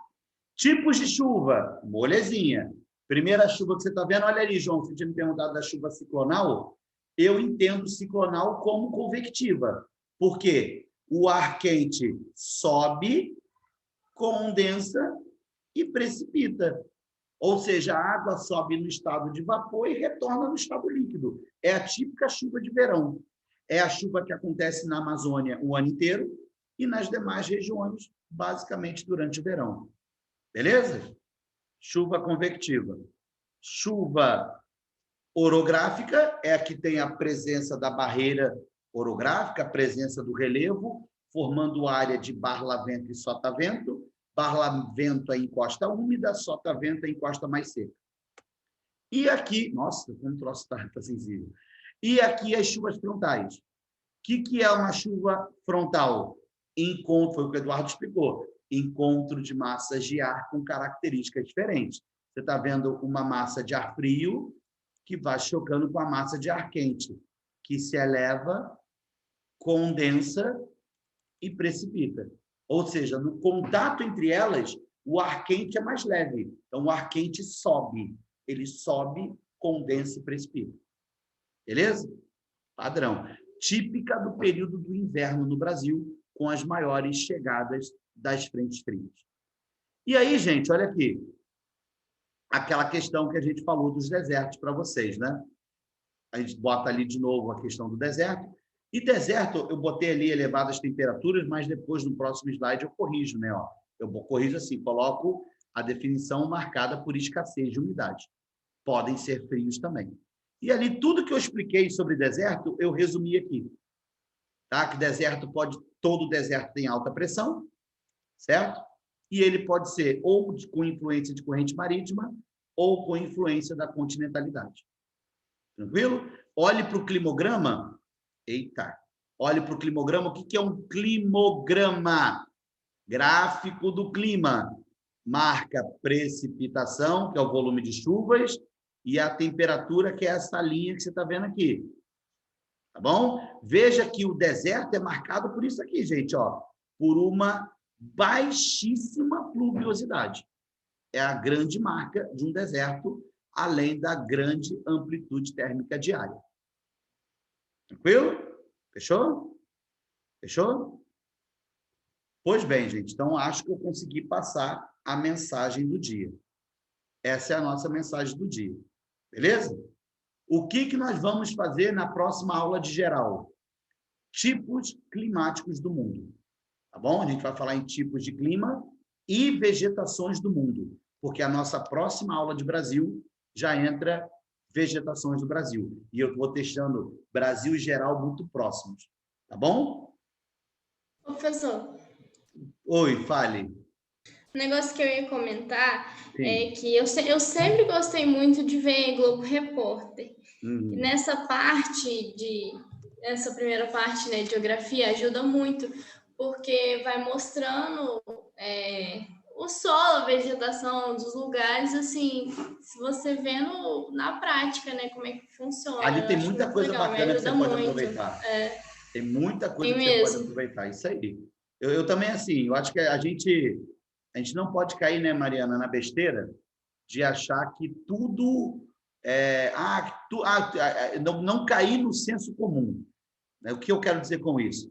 Tipos de chuva, molezinha. Primeira chuva que você está vendo, olha ali, João, você tinha me perguntado da chuva ciclonal. Eu entendo ciclonal como convectiva. Por quê? O ar quente sobe, condensa e precipita. Ou seja, a água sobe no estado de vapor e retorna no estado líquido. É a típica chuva de verão. É a chuva que acontece na Amazônia o ano inteiro e nas demais regiões, basicamente durante o verão. Beleza? Chuva convectiva. Chuva orográfica é a que tem a presença da barreira orográfica, a presença do relevo, formando área de barlavento e sotavento. Barlavento é em costa úmida, sotavento é em costa mais seca. E aqui, nossa, como o troço está sensível. E aqui as chuvas frontais. O que é uma chuva frontal? Foi o que o Eduardo explicou. Encontro de massas de ar com características diferentes. Você está vendo uma massa de ar frio que vai chocando com a massa de ar quente, que se eleva, condensa e precipita. Ou seja, no contato entre elas, o ar quente é mais leve. Então, o ar quente sobe. Ele sobe, condensa e precipita. Beleza? Padrão. Típica do período do inverno no Brasil, com as maiores chegadas das frentes frias. E aí, gente, olha aqui. Aquela questão que a gente falou dos desertos para vocês, né? A gente bota ali de novo a questão do deserto. E deserto, eu botei ali elevadas temperaturas, mas depois, no próximo slide, eu corrijo, né? Ó, eu corrijo assim, coloco a definição marcada por escassez de umidade. Podem ser frios também. E ali, tudo que eu expliquei sobre deserto, eu resumi aqui. Tá? Que deserto pode... Todo deserto tem alta pressão, certo? E ele pode ser ou com influência de corrente marítima ou com influência da continentalidade. Tranquilo? Olhe para o climograma. Eita! Olhe para o climograma. O que é um climograma? Gráfico do clima. Marca precipitação, que é o volume de chuvas, e a temperatura, que é essa linha que você está vendo aqui. Tá bom? Veja que o deserto é marcado por isso aqui, gente, ó, por uma baixíssima pluviosidade. É a grande marca de um deserto, além da grande amplitude térmica diária. Tranquilo? Fechou? Fechou? Pois bem, gente, então acho que eu consegui passar a mensagem do dia. Essa é a nossa mensagem do dia. Beleza? O que nós vamos fazer na próxima aula de geral? Tipos climáticos do mundo. Tá bom? A gente vai falar em tipos de clima e vegetações do mundo, porque a nossa próxima aula de Brasil já entra vegetações do Brasil. E eu vou deixando Brasil e geral muito próximos. Tá bom? Professor, Oi, fale. o negócio que eu ia comentar Sim. é que eu sempre gostei muito de ver Globo Repórter. E nessa primeira parte, né, de geografia, ajuda muito, porque vai mostrando o solo, a vegetação dos lugares, assim, se você vendo na prática, né, como é que funciona. Ali tem muita coisa legal, bacana que você pode aproveitar. É. Tem muita coisa Tem que você mesmo. pode aproveitar. Isso aí. Eu também, assim, eu acho que a gente não pode cair, né, Mariana, na besteira de achar que tudo... não cair no senso comum. Né? O que eu quero dizer com isso?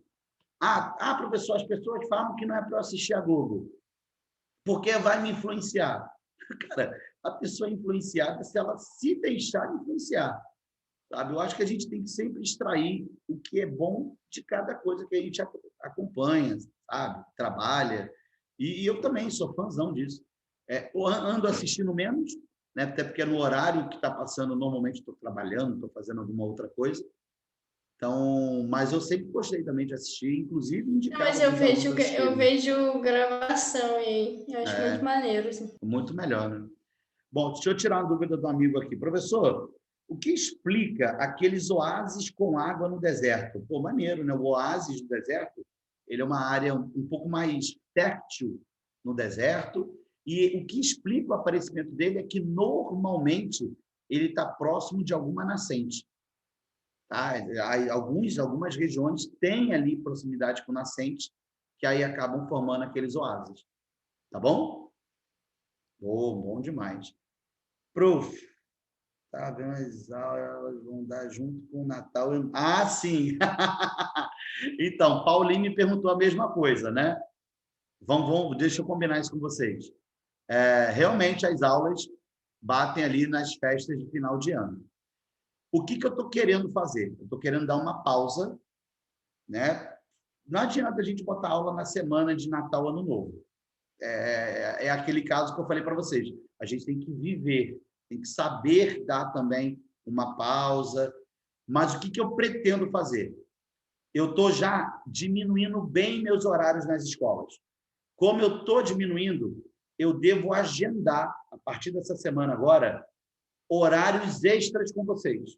Professor, as pessoas falam que não é para eu assistir a Globo, porque vai me influenciar. Cara, a pessoa é influenciada se ela se deixar influenciar. Sabe? Eu acho que a gente tem que sempre extrair o que é bom de cada coisa que a gente acompanha, sabe? Trabalha. E eu também sou fãzão disso. Eu ando assistindo menos, né? Até porque no horário que está passando, normalmente estou trabalhando, estou fazendo alguma outra coisa. Então, mas eu sempre gostei também de assistir, inclusive indicar. Mas eu vejo gravação e eu acho muito maneiro. Assim. Muito melhor, né? Bom, deixa eu tirar uma dúvida do amigo aqui. Professor, o que explica aqueles oásis com água no deserto? Pô, maneiro, né? O oásis do deserto, ele é uma área um pouco mais fértil no deserto, e o que explica o aparecimento dele é que, normalmente, ele está próximo de alguma nascente. Tá? Algumas regiões têm ali proximidade com nascentes, que aí acabam formando aqueles oásis. Tá bom? Bom demais. Prof, tá vendo as aulas vão dar junto com o Natal? Sim! Então, Paulinho me perguntou a mesma coisa, né? Deixa eu combinar isso com vocês. Realmente, as aulas batem ali nas festas de final de ano. O que eu estou querendo fazer? Eu estou querendo dar uma pausa, né? Não adianta a gente botar aula na semana de Natal, Ano Novo. É aquele caso que eu falei para vocês. A gente tem que viver, tem que saber dar também uma pausa. Mas o que eu pretendo fazer? Eu estou já diminuindo bem meus horários nas escolas. Como eu estou diminuindo, eu devo agendar, a partir dessa semana agora, horários extras com vocês.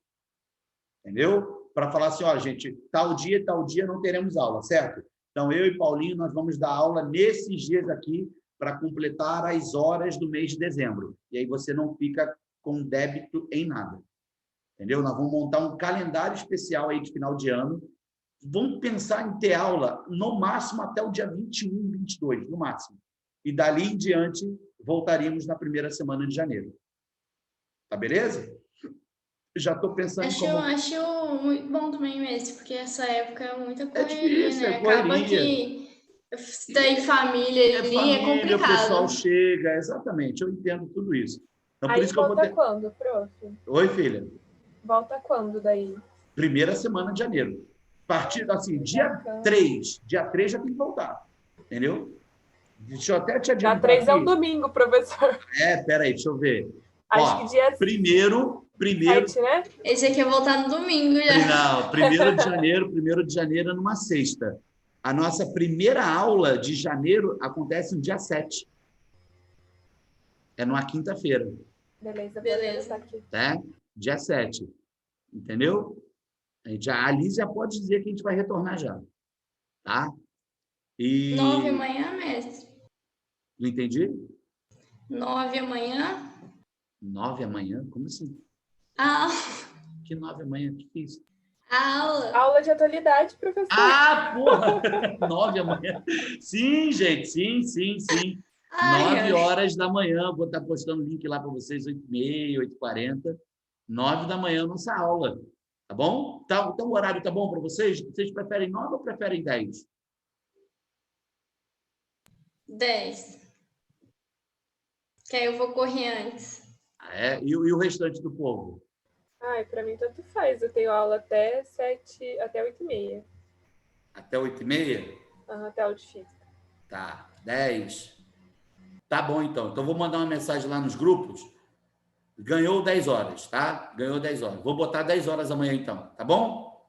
Entendeu? Para falar assim, ó, gente, tal dia não teremos aula, certo? Então, eu e Paulinho, nós vamos dar aula nesses dias aqui para completar as horas do mês de dezembro. E aí você não fica com débito em nada. Entendeu? Nós vamos montar um calendário especial aí de final de ano. Vamos pensar em ter aula no máximo até o dia 21, 22, no máximo. e dali em diante voltaríamos na primeira semana de janeiro. Tá beleza? Já estou pensando Acho muito bom também esse, porque essa época é muita correria, difícil, né? é correria. Acaba que tem família ali, é o complicado. pessoal chega, exatamente, eu entendo tudo isso. Então, por Aí isso que eu vou volta ter... quando, prof? Oi, filha. Volta quando daí? Primeira semana de janeiro. Partir, assim, dia 3 já tem que voltar. Entendeu? Deixa eu até te Dia adiantar 3 é um aqui. domingo, professor. Peraí, deixa eu ver. Acho que dia primeiro 7, né? Esse aqui é voltar no domingo já. Não, 1º de janeiro é numa sexta. A nossa primeira aula de janeiro acontece no dia 7. É numa quinta-feira, Beleza. Beleza. Aqui. tá? Dia 7. Entendeu? A Alice já pode dizer que a gente vai retornar já. Tá? 9 amanhã, mestre. Não entendi? 9 amanhã. 9 amanhã? Como assim? A Que 9 amanhã? Que isso? aula. Aula de atualidade, professor. Ah, porra! 9 amanhã. Sim, gente. Sim. 9 horas da manhã. Vou estar postando o link lá para vocês, 8h30, 8h40. 9 da manhã, nossa aula. Tá bom? Então, o horário tá bom para vocês? Vocês preferem 9 ou preferem 10? 10. Que aí eu vou correr antes. E o restante do povo? Ai, para mim tanto faz. Eu tenho aula até 7, até 8h30. Até 8h30? Até aula de física. Tá, 10. Tá bom, então. Então, vou mandar uma mensagem lá nos grupos. Ganhou 10 horas, tá? Ganhou 10 horas. Vou botar 10 horas amanhã, então. Tá bom?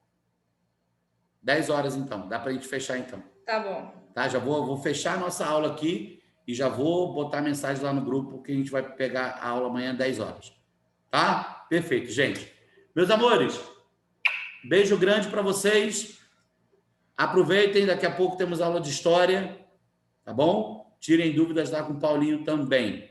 10 horas, então. Dá pra gente fechar, então. Tá bom. Tá? Já vou fechar a nossa aula aqui e já vou botar mensagem lá no grupo que a gente vai pegar a aula amanhã 10 horas. Tá? Perfeito, gente. Meus amores, beijo grande para vocês. Aproveitem, daqui a pouco temos aula de história, tá bom? Tirem dúvidas lá com o Paulinho também.